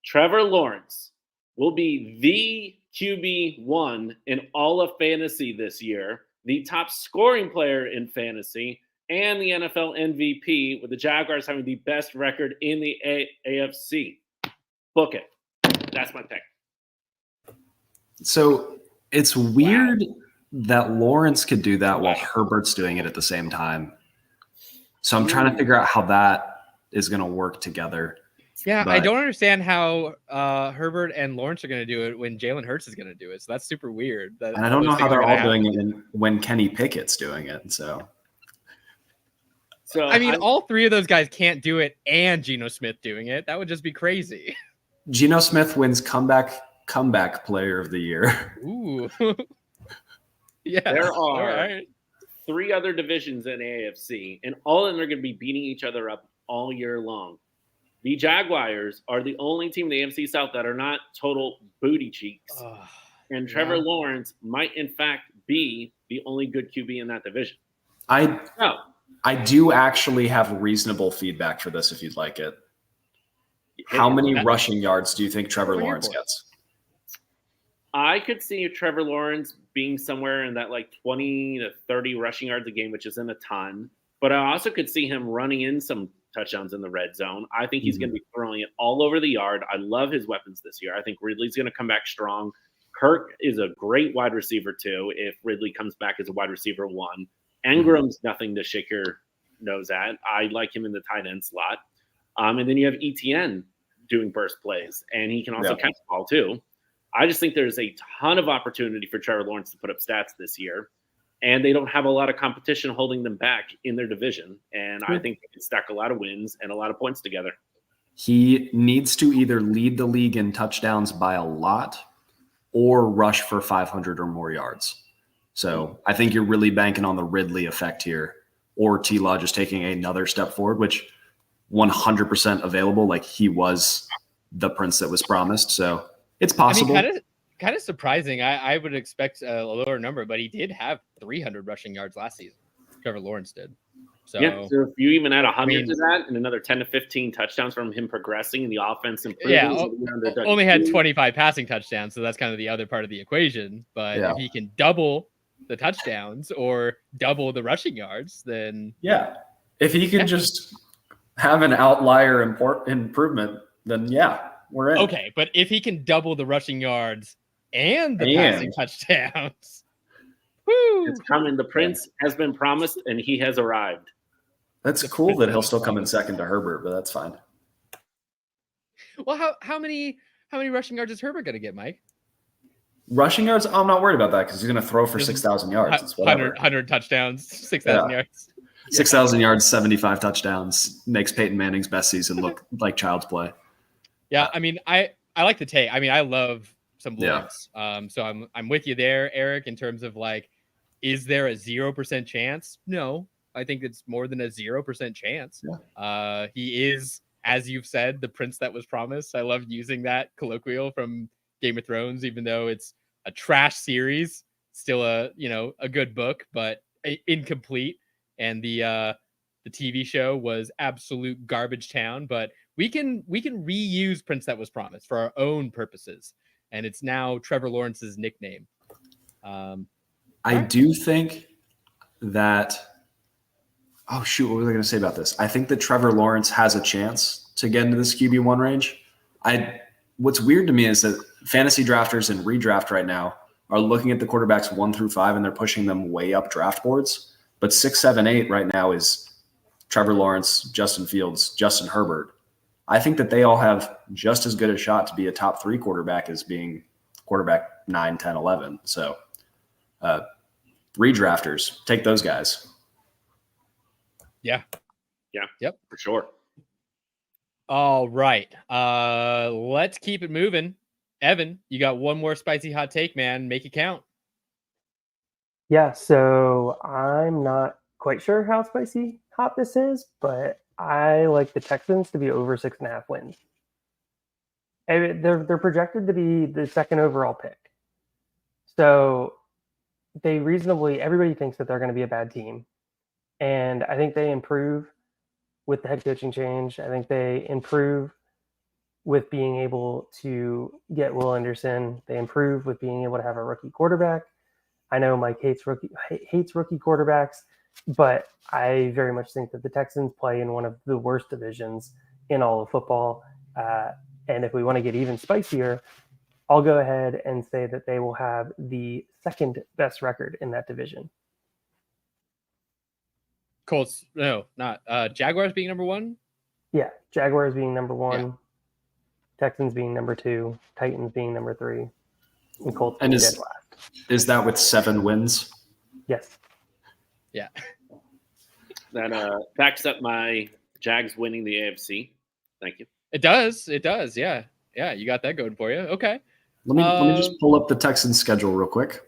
Trevor Lawrence will be the QB1 in all of fantasy this year, the top scoring player in fantasy, and the NFL MVP, with the Jaguars having the best record in the AFC. Book it. That's my pick. So it's weird that Lawrence could do that while Herbert's doing it at the same time. So I'm trying to figure out how that is going to work together. Yeah, I don't understand how Herbert and Lawrence are going to do it when Jalen Hurts is going to do it. So that's super weird. And I don't know how they're all doing it when Kenny Pickett's doing it. So all 3 of those guys can't do it, and Geno Smith doing it. That would just be crazy. Geno Smith wins comeback player of the year. Ooh. Yeah. There are 3 other divisions in AFC, and all of them are going to be beating each other up all year long. The Jaguars are the only team in the AFC South that are not total booty cheeks. And Trevor Lawrence might, in fact, be the only good QB in that division. I do actually have reasonable feedback for this if you'd like it. How many rushing yards do you think Trevor Lawrence gets? I could see Trevor Lawrence being somewhere in that 20 to 30 rushing yards a game, which isn't a ton. But I also could see him running in some touchdowns in the red zone. I think he's going to be throwing it all over the yard. I love his weapons this year. I think Ridley's going to come back strong. Kirk is a great wide receiver too, if Ridley comes back as a wide receiver 1. Engram's nothing to shake your nose at. I like him in the tight end slot. And then you have ETN doing burst plays, and he can also catch the ball too. I just think there's a ton of opportunity for Trevor Lawrence to put up stats this year. And they don't have a lot of competition holding them back in their division. And I think they can stack a lot of wins and a lot of points together. He needs to either lead the league in touchdowns by a lot or rush for 500 or more yards. So I think you're really banking on the Ridley effect here, or T-Law just taking another step forward, which 100% available. Like, he was the prince that was promised. So it's possible. Kind of surprising. I would expect a lower number, but he did have 300 rushing yards last season. Trevor Lawrence did. So if you even add 100 to that and another 10 to 15 touchdowns from him progressing in the offense improving. Only had 25 passing touchdowns, so that's kind of the other part of the equation. But if he can double the touchdowns or double the rushing yards, then if he can just have an outlier improvement, then we're in. Okay, but if he can double the rushing yards and the passing touchdowns, Woo! It's coming. The prince has been promised, and he has arrived. That's cool that he'll still come in second to Herbert, but that's fine. Well, how many rushing yards is Herbert going to get, Mike? Rushing yards, I'm not worried about that because he's going to throw for 6,000 yards. It's 100 touchdowns, 6,000 yards. 6,000 yards, 75 touchdowns makes Peyton Manning's best season look like child's play. Yeah, I mean, I like the take. I mean, I love some Lawrence. Yeah. So I'm with you there, Eric, in terms of like, is there a 0% chance? No, I think it's more than a 0% chance. Yeah. He is, as you've said, the prince that was promised. I love using that colloquial from Game of Thrones, even though it's a trash series, still a good book, but incomplete. And the TV show was absolute garbage town, but we can reuse Prince That Was Promised for our own purposes, and it's now Trevor Lawrence's nickname. I do think that. Oh shoot! What was I going to say about this? I think that Trevor Lawrence has a chance to get into this QB1 range. What's weird to me is that fantasy drafters and redraft right now are looking at the quarterbacks 1 through 5 and they're pushing them way up draft boards. But 6, 7, 8 right now is Trevor Lawrence, Justin Fields, Justin Herbert. I think that they all have just as good a shot to be a top 3 quarterback as being quarterback 9, 10, 11. So redrafters, take those guys. Yeah. Yep. For sure. All right. Let's keep it moving. Evan, you got one more spicy hot take, man. Make it count. Yeah, so I'm not quite sure how spicy hot this is, but I like the Texans to be over 6.5 wins. And they're projected to be the second overall pick. So everybody thinks that they're going to be a bad team. And I think they improve with the head coaching change. I think they improve with being able to get Will Anderson. They improve with being able to have a rookie quarterback. I know Mike hates rookie quarterbacks, but I very much think that the Texans play in one of the worst divisions in all of football. And if we want to get even spicier, I'll go ahead and say that they will have the second best record in that division. Colts, no, not Jaguars being number 1. Yeah, Jaguars being number 1, Yeah. Texans being number 2, Titans being number 3, and Colts And being dead last. Is that with 7 wins? Yes. Yeah. That backs up my Jags winning the AFC. Thank you. It does. Yeah. Yeah, you got that going for you. Okay. Let me just pull up the Texans schedule real quick.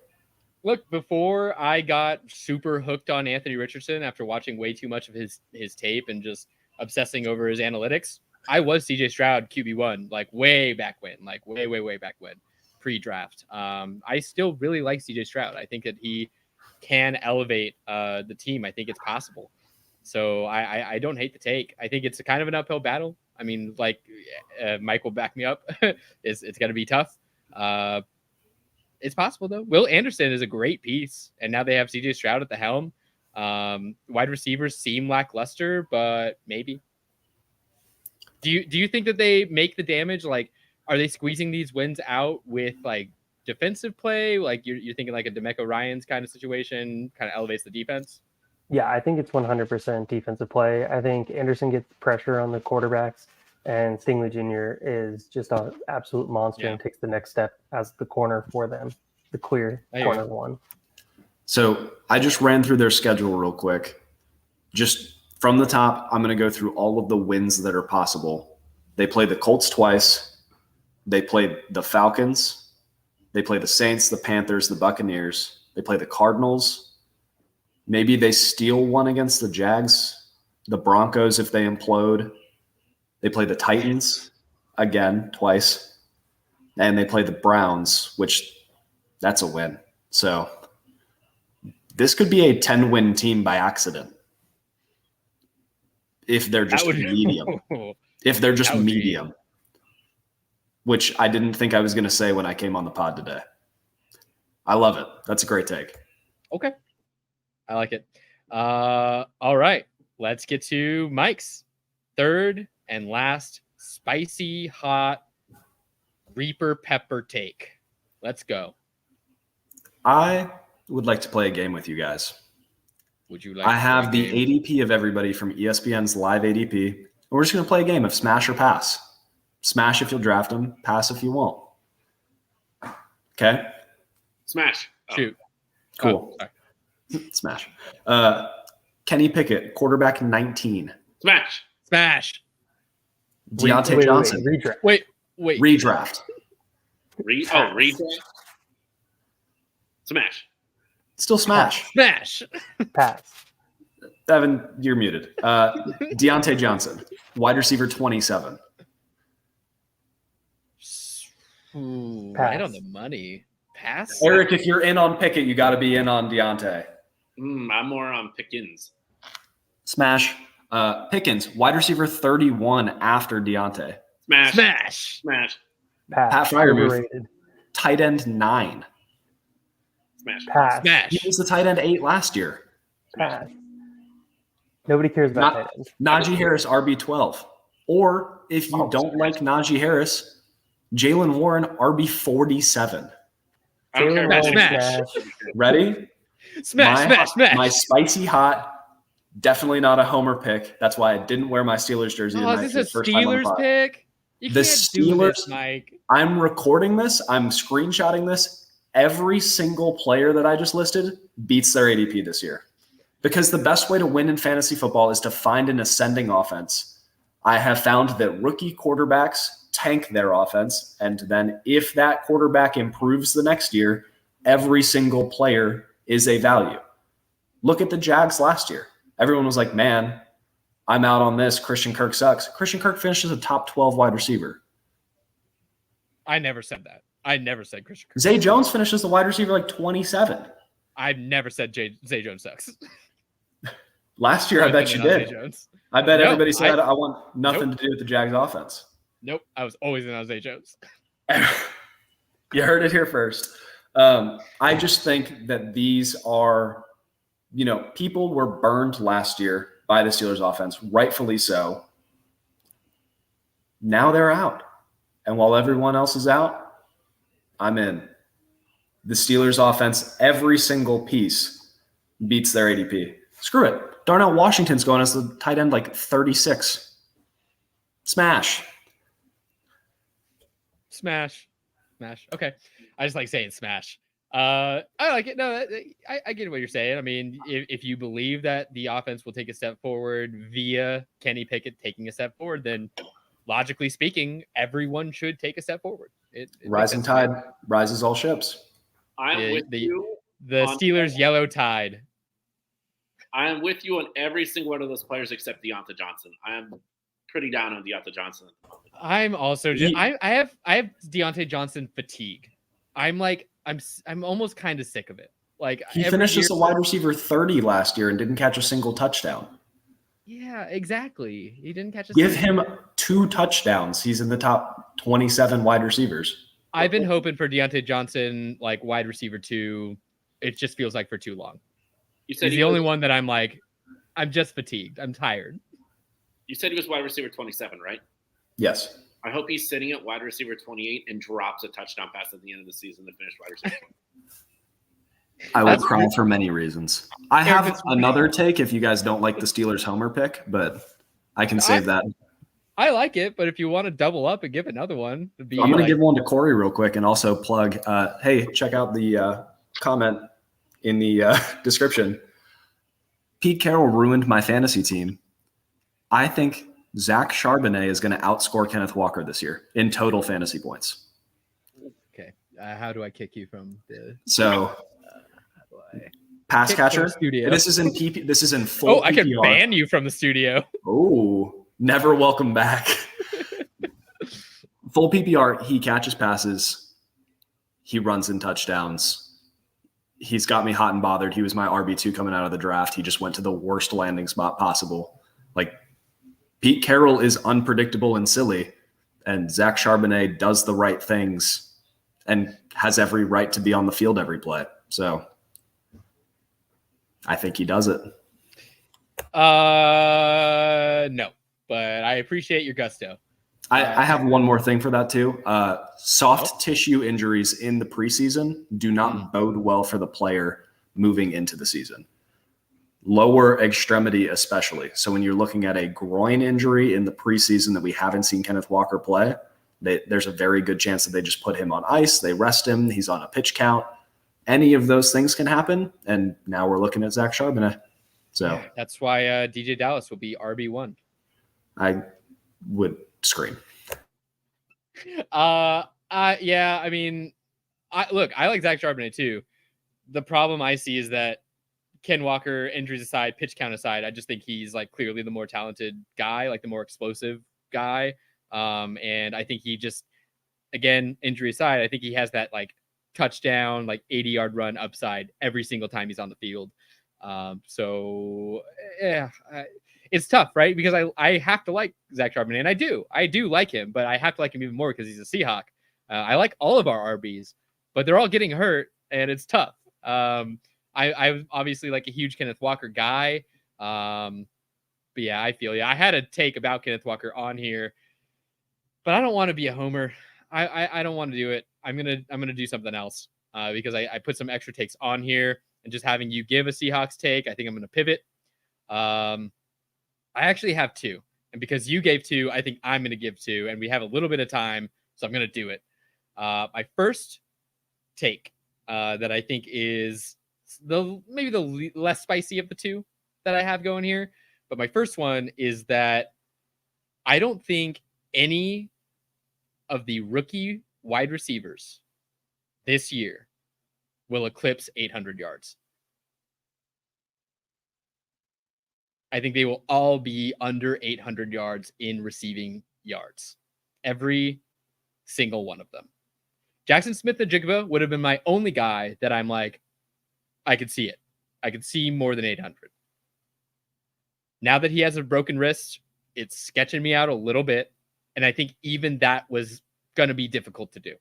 Look, before I got super hooked on Anthony Richardson after watching way too much of his tape and just obsessing over his analytics, I was CJ Stroud QB1 like way back when, way back when, pre-draft. I still really like CJ Stroud. I think that he can elevate the team. I think it's possible. So I don't hate the take. I think it's a kind of an uphill battle. I mean, like Mike will back me up. It's going to be tough. It's possible, though. Will Anderson is a great piece, and now they have CJ Stroud at the helm. Wide receivers seem lackluster, but maybe. Do you think that they make the damage? Like, are they squeezing these wins out with like defensive play? Like you're thinking like a DeMeco Ryans kind of situation, kind of elevates the defense? Yeah, I think it's 100% defensive play. I think Anderson gets pressure on the quarterbacks, and Stingley Jr. is just an absolute monster and takes the next step as the corner for them, the clear corner one. So I just ran through their schedule real quick. Just from the top, I'm going to go through all of the wins that are possible. They play the Colts twice. They play the Falcons. They play the Saints, the Panthers, the Buccaneers. They play the Cardinals. Maybe they steal one against the Jags, the Broncos if they implode. They play the Titans again twice. And they play the Browns, which that's a win. So this could be a 10-win team by accident. If they're just medium. If they're just medium. Which I didn't think I was going to say when I came on the pod today. I love it. That's a great take. Okay. I like it. All right. Let's get to Mike's third and last spicy hot Reaper pepper take. Let's go. I would like to play a game with you guys. Would you like? I have the ADP of everybody from ESPN's live ADP. And we're just going to play a game of smash or pass. Smash if you'll draft them, pass if you won't. Okay? Smash. Shoot. Cool. Sorry. Smash. Kenny Pickett, quarterback 19. Smash. Smash. Deontay Johnson. Redraft. Wait. Redraft. Redraft. Smash. Still smash. Smash. Pass. Evan, you're muted. Deontay Johnson, wide receiver 27. Ooh, Pass. right on the money. Pass. Eric, if you're in on Pickett, you got to be in on Deontay. I'm more on Pickens. Smash. Pickens, wide receiver 31 after Deontay. Smash. Smash. Smash. Pass. Pat Freiermuth, Overrated. tight end 9. Smash. Pass. Smash. He was the tight end 8 last year. Pass. Nobody cares about tight ends. Najee Harris, RB 12. Or if you don't like Najee Harris, Jalen Warren, RB 47. I don't care about Smash. Ready? Smash. My spicy hot. Definitely not a homer pick. That's why I didn't wear my Steelers jersey Oh, tonight. is this a First time on the Steelers pod. pick? You The can't do Steelers- this, Mike. I'm recording this. I'm screenshotting this. Every single player that I just listed beats their ADP this year. Because the best way to win in fantasy football is to find an ascending offense. I have found that rookie quarterbacks tank their offense. And then if that quarterback improves the next year, every single player is a value. Look at the Jags last year. Everyone was like, man, I'm out on this. Christian Kirk sucks. Christian Kirk finishes a top 12 wide receiver. I never said that. I never said Christian Kirk. Zay Jones finishes the wide receiver like 27. I've never said Zay Jones sucks. Last year, I bet you did. Zay Jones. I bet No, everybody said I want nothing to do with the Jags offense. Nope. I was always in on Zay Jones. You heard it here first. I just think that these are, people were burned last year by the Steelers offense, rightfully so. Now they're out. And while everyone else is out, I'm in. The Steelers offense, every single piece beats their ADP. Screw it. Darnell Washington's going as the tight end like 36. Smash. Smash. Okay. I just like saying smash. I like it. No, I get what you're saying. I mean, if you believe that the offense will take a step forward via Kenny Pickett taking a step forward, then logically speaking, everyone should take a step forward. Rising tide rises all ships. I'm with you. The Steelers' yellow tide. I am with you on every single one of those players except Deontay Johnson. I am pretty down on Deontay Johnson. I'm also just I have Deontay Johnson fatigue. I'm almost kind of sick of it. Like he finished as a wide receiver 30 last year and didn't catch a single touchdown. Yeah, exactly. He didn't catch a Give him 2 touchdowns. He's in the top 27 wide receivers. I've been hoping for Deontay Johnson, like wide receiver 2. It just feels like for too long. You said he's the only one that I'm like, I'm just fatigued. I'm tired. You said he was wide receiver 27, right? Yes. I hope he's sitting at wide receiver 28 and drops a touchdown pass at the end of the season to finish wide receiver 20. I will cry for many reasons. I have another take if you guys don't like the Steelers homer pick, but I can save that. I like it, but if you want to double up and give another one, I'm going to give one to Corey real quick and also plug, hey, check out the comment in the description. Pete Carroll ruined my fantasy team. I think Zach Charbonnet is going to outscore Kenneth Walker this year in total fantasy points. Okay. How do I kick you from the pass catcher? Studio? This is in PP. This is in full. I can PPR. ban you from the studio. Oh, never welcome back. Full PPR. He catches passes. He runs in touchdowns. He's got me hot and bothered. He was my RB2 coming out of the draft. He just went to the worst landing spot possible. Like, Pete Carroll is unpredictable and silly, and Zach Charbonnet does the right things and has every right to be on the field every play. So I think he does it. No, but I appreciate your gusto. I have one more thing for that too. Soft tissue injuries in the preseason do not bode well for the player. moving into the season. Lower extremity especially. So when you're looking at a groin injury in the preseason that we haven't seen Kenneth Walker play, there's a very good chance that they just put him on ice, they rest him, he's on a pitch count. Any of those things can happen, and now we're looking at Zach Charbonnet. So Yeah, that's why DJ Dallas will be RB1. I would scream. Yeah, I mean, I like Zach Charbonnet too. The problem I see is that Ken Walker, injuries aside, pitch count aside, I just think he's like clearly the more talented guy, like the more explosive guy. And I think he just, again, injury aside, I think he has that like touchdown, like 80-yard run upside every single time he's on the field. So yeah, it's tough, right? Because I have to like Zach Charbonnet, and I do like him, but I have to like him even more because he's a Seahawk. I like all of our RBs, but they're all getting hurt, and it's tough. I'm obviously like a huge Kenneth Walker guy. But yeah, I feel you. I had a take about Kenneth Walker on here, but I don't want to be a homer. I don't want to do it. I'm gonna do something else because I put some extra takes on here, and just having you give a Seahawks take, I think I'm gonna pivot. I actually have two, and because you gave two, I think I'm gonna give two, and we have a little bit of time, so I'm gonna do it. My first take that I think is maybe the less spicy of the two that I have going here. But my first one is that I don't think any of the rookie wide receivers this year will eclipse 800 yards. I think they will all be under 800 yards in receiving yards. Every single one of them. Jackson Smith-Njigba would have been my only guy that I'm like, I could see it. I could see more than 800. Now that he has a broken wrist, it's sketching me out a little bit. And I think even that was going to be difficult to do.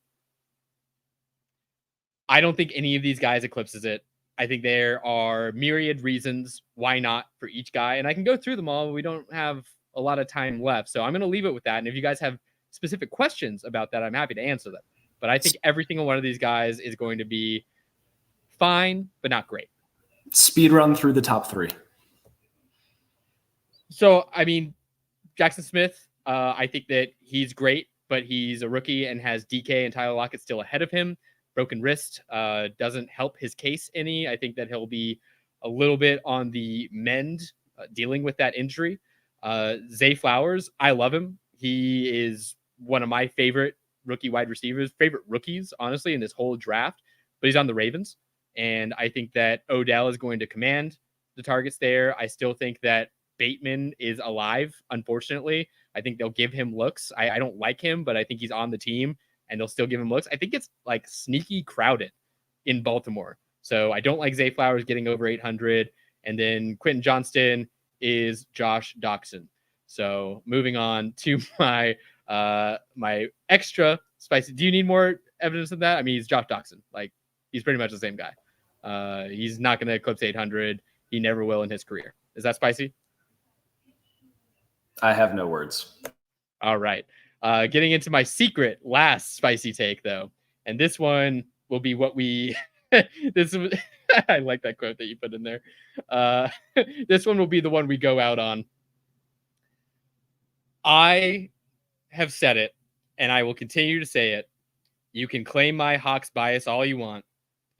I don't think any of these guys eclipses it. I think there are myriad reasons why not for each guy. And I can go through them all. We don't have a lot of time left. So I'm going to leave it with that. And if you guys have specific questions about that, I'm happy to answer them. But I think every single one of these guys is going to be fine, but not great. Speed run through the top three. So, I mean, Jackson Smith, I think that he's great, but he's a rookie and has DK and Tyler Lockett still ahead of him. Broken wrist doesn't help his case any. I think that he'll be a little bit on the mend dealing with that injury. Zay Flowers, I love him. He is one of my favorite rookies, honestly, in this whole draft, but he's on the Ravens. And I think that Odell is going to command the targets there. I still think that Bateman is alive, unfortunately. I think they'll give him looks. I don't like him, but I think he's on the team and they'll still give him looks. I think it's like sneaky crowded in Baltimore. So I don't like Zay Flowers getting over 800. And then Quentin Johnston is Josh Doxson. So moving on to my my extra spicy. Do you need more evidence of that? I mean, he's Josh Doxson. Like, he's pretty much the same guy. He's not going to eclipse 800. He never will in his career. Is that spicy? I have no words. All right. Getting into my secret last spicy take, though. And this one will be what we... I like that quote that you put in there. This one will be the one we go out on. I have said it, and I will continue to say it. You can claim my Hawks bias all you want.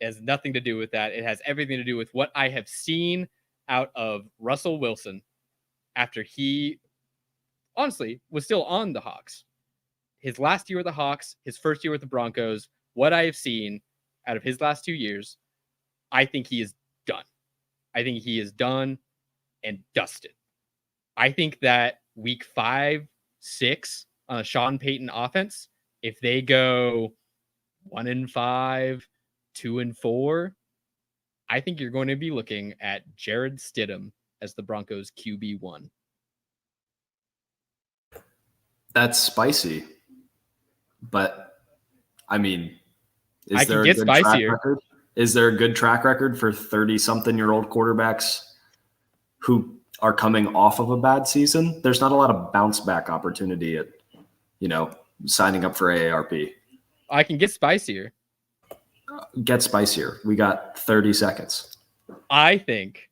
It has nothing to do with that. It has everything to do with what I have seen out of Russell Wilson after he, honestly, was still on the Hawks. His last year with the Hawks, his first year with the Broncos, what I have seen out of his last 2 years, I think he is done. I think he is done and dusted. I think that week 5, 6 on a Sean Payton offense, if they go 1-5, 2-4, I think you're going to be looking at Jared Stidham as the Broncos QB1. That's spicy, but I mean, I can get spicier. Is there a good track record for 30-something-year-old quarterbacks who are coming off of a bad season? There's not a lot of bounce back opportunity at, signing up for AARP. I can get spicier. Get spicier. We got 30 seconds. I think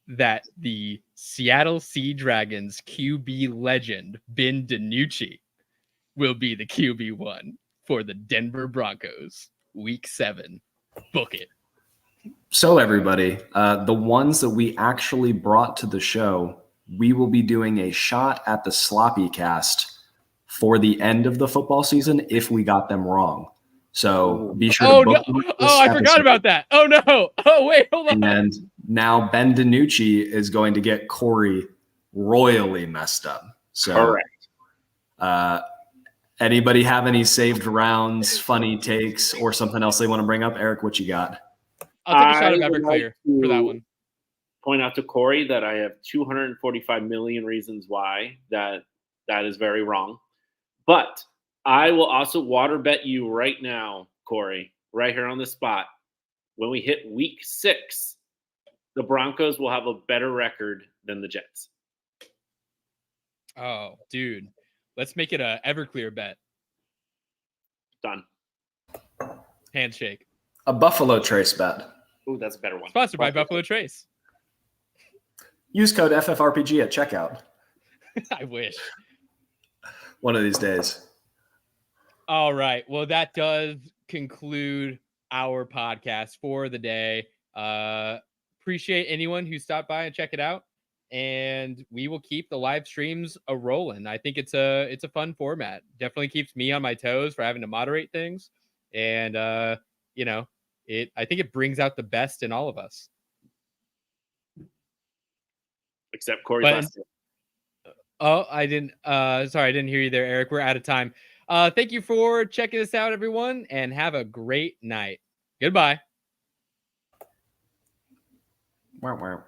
that the Seattle Sea Dragons QB legend, Ben DiNucci, will be the QB1 for the Denver Broncos, Week 7. Book it. So everybody, the ones that we actually brought to the show, we will be doing a shot at the Sloppy Cast for the end of the football season if we got them wrong. So be sure to book this I forgot episode. about that. Oh no. Oh wait, hold on. And now Ben DiNucci is going to get Corey royally messed up. So anybody have any saved rounds, funny takes, or something else they want to bring up? Eric, what you got? I'll take a shot of Everclear for that one. Point out to Corey that I have 245 million reasons why that is very wrong. But I will also water bet you right now, Corey, right here on the spot. When we hit Week 6, the Broncos will have a better record than the Jets. Oh, dude. Let's make it a Everclear bet. Done. Handshake. A Buffalo Trace bet. Ooh, that's a better one. Sponsored by Buffalo Trace. Use code FFRPG at checkout. I wish. One of these days. All right. Well, that does conclude our podcast for the day. Appreciate anyone who stopped by and check it out. And we will keep the live streams a rolling. I think it's a fun format. Definitely keeps me on my toes for having to moderate things. And I think it brings out the best in all of us. Except Corey's last name. Oh, I didn't. Sorry, I didn't hear you there, Eric. We're out of time. Thank you for checking us out, everyone, and have a great night. Goodbye. Wow.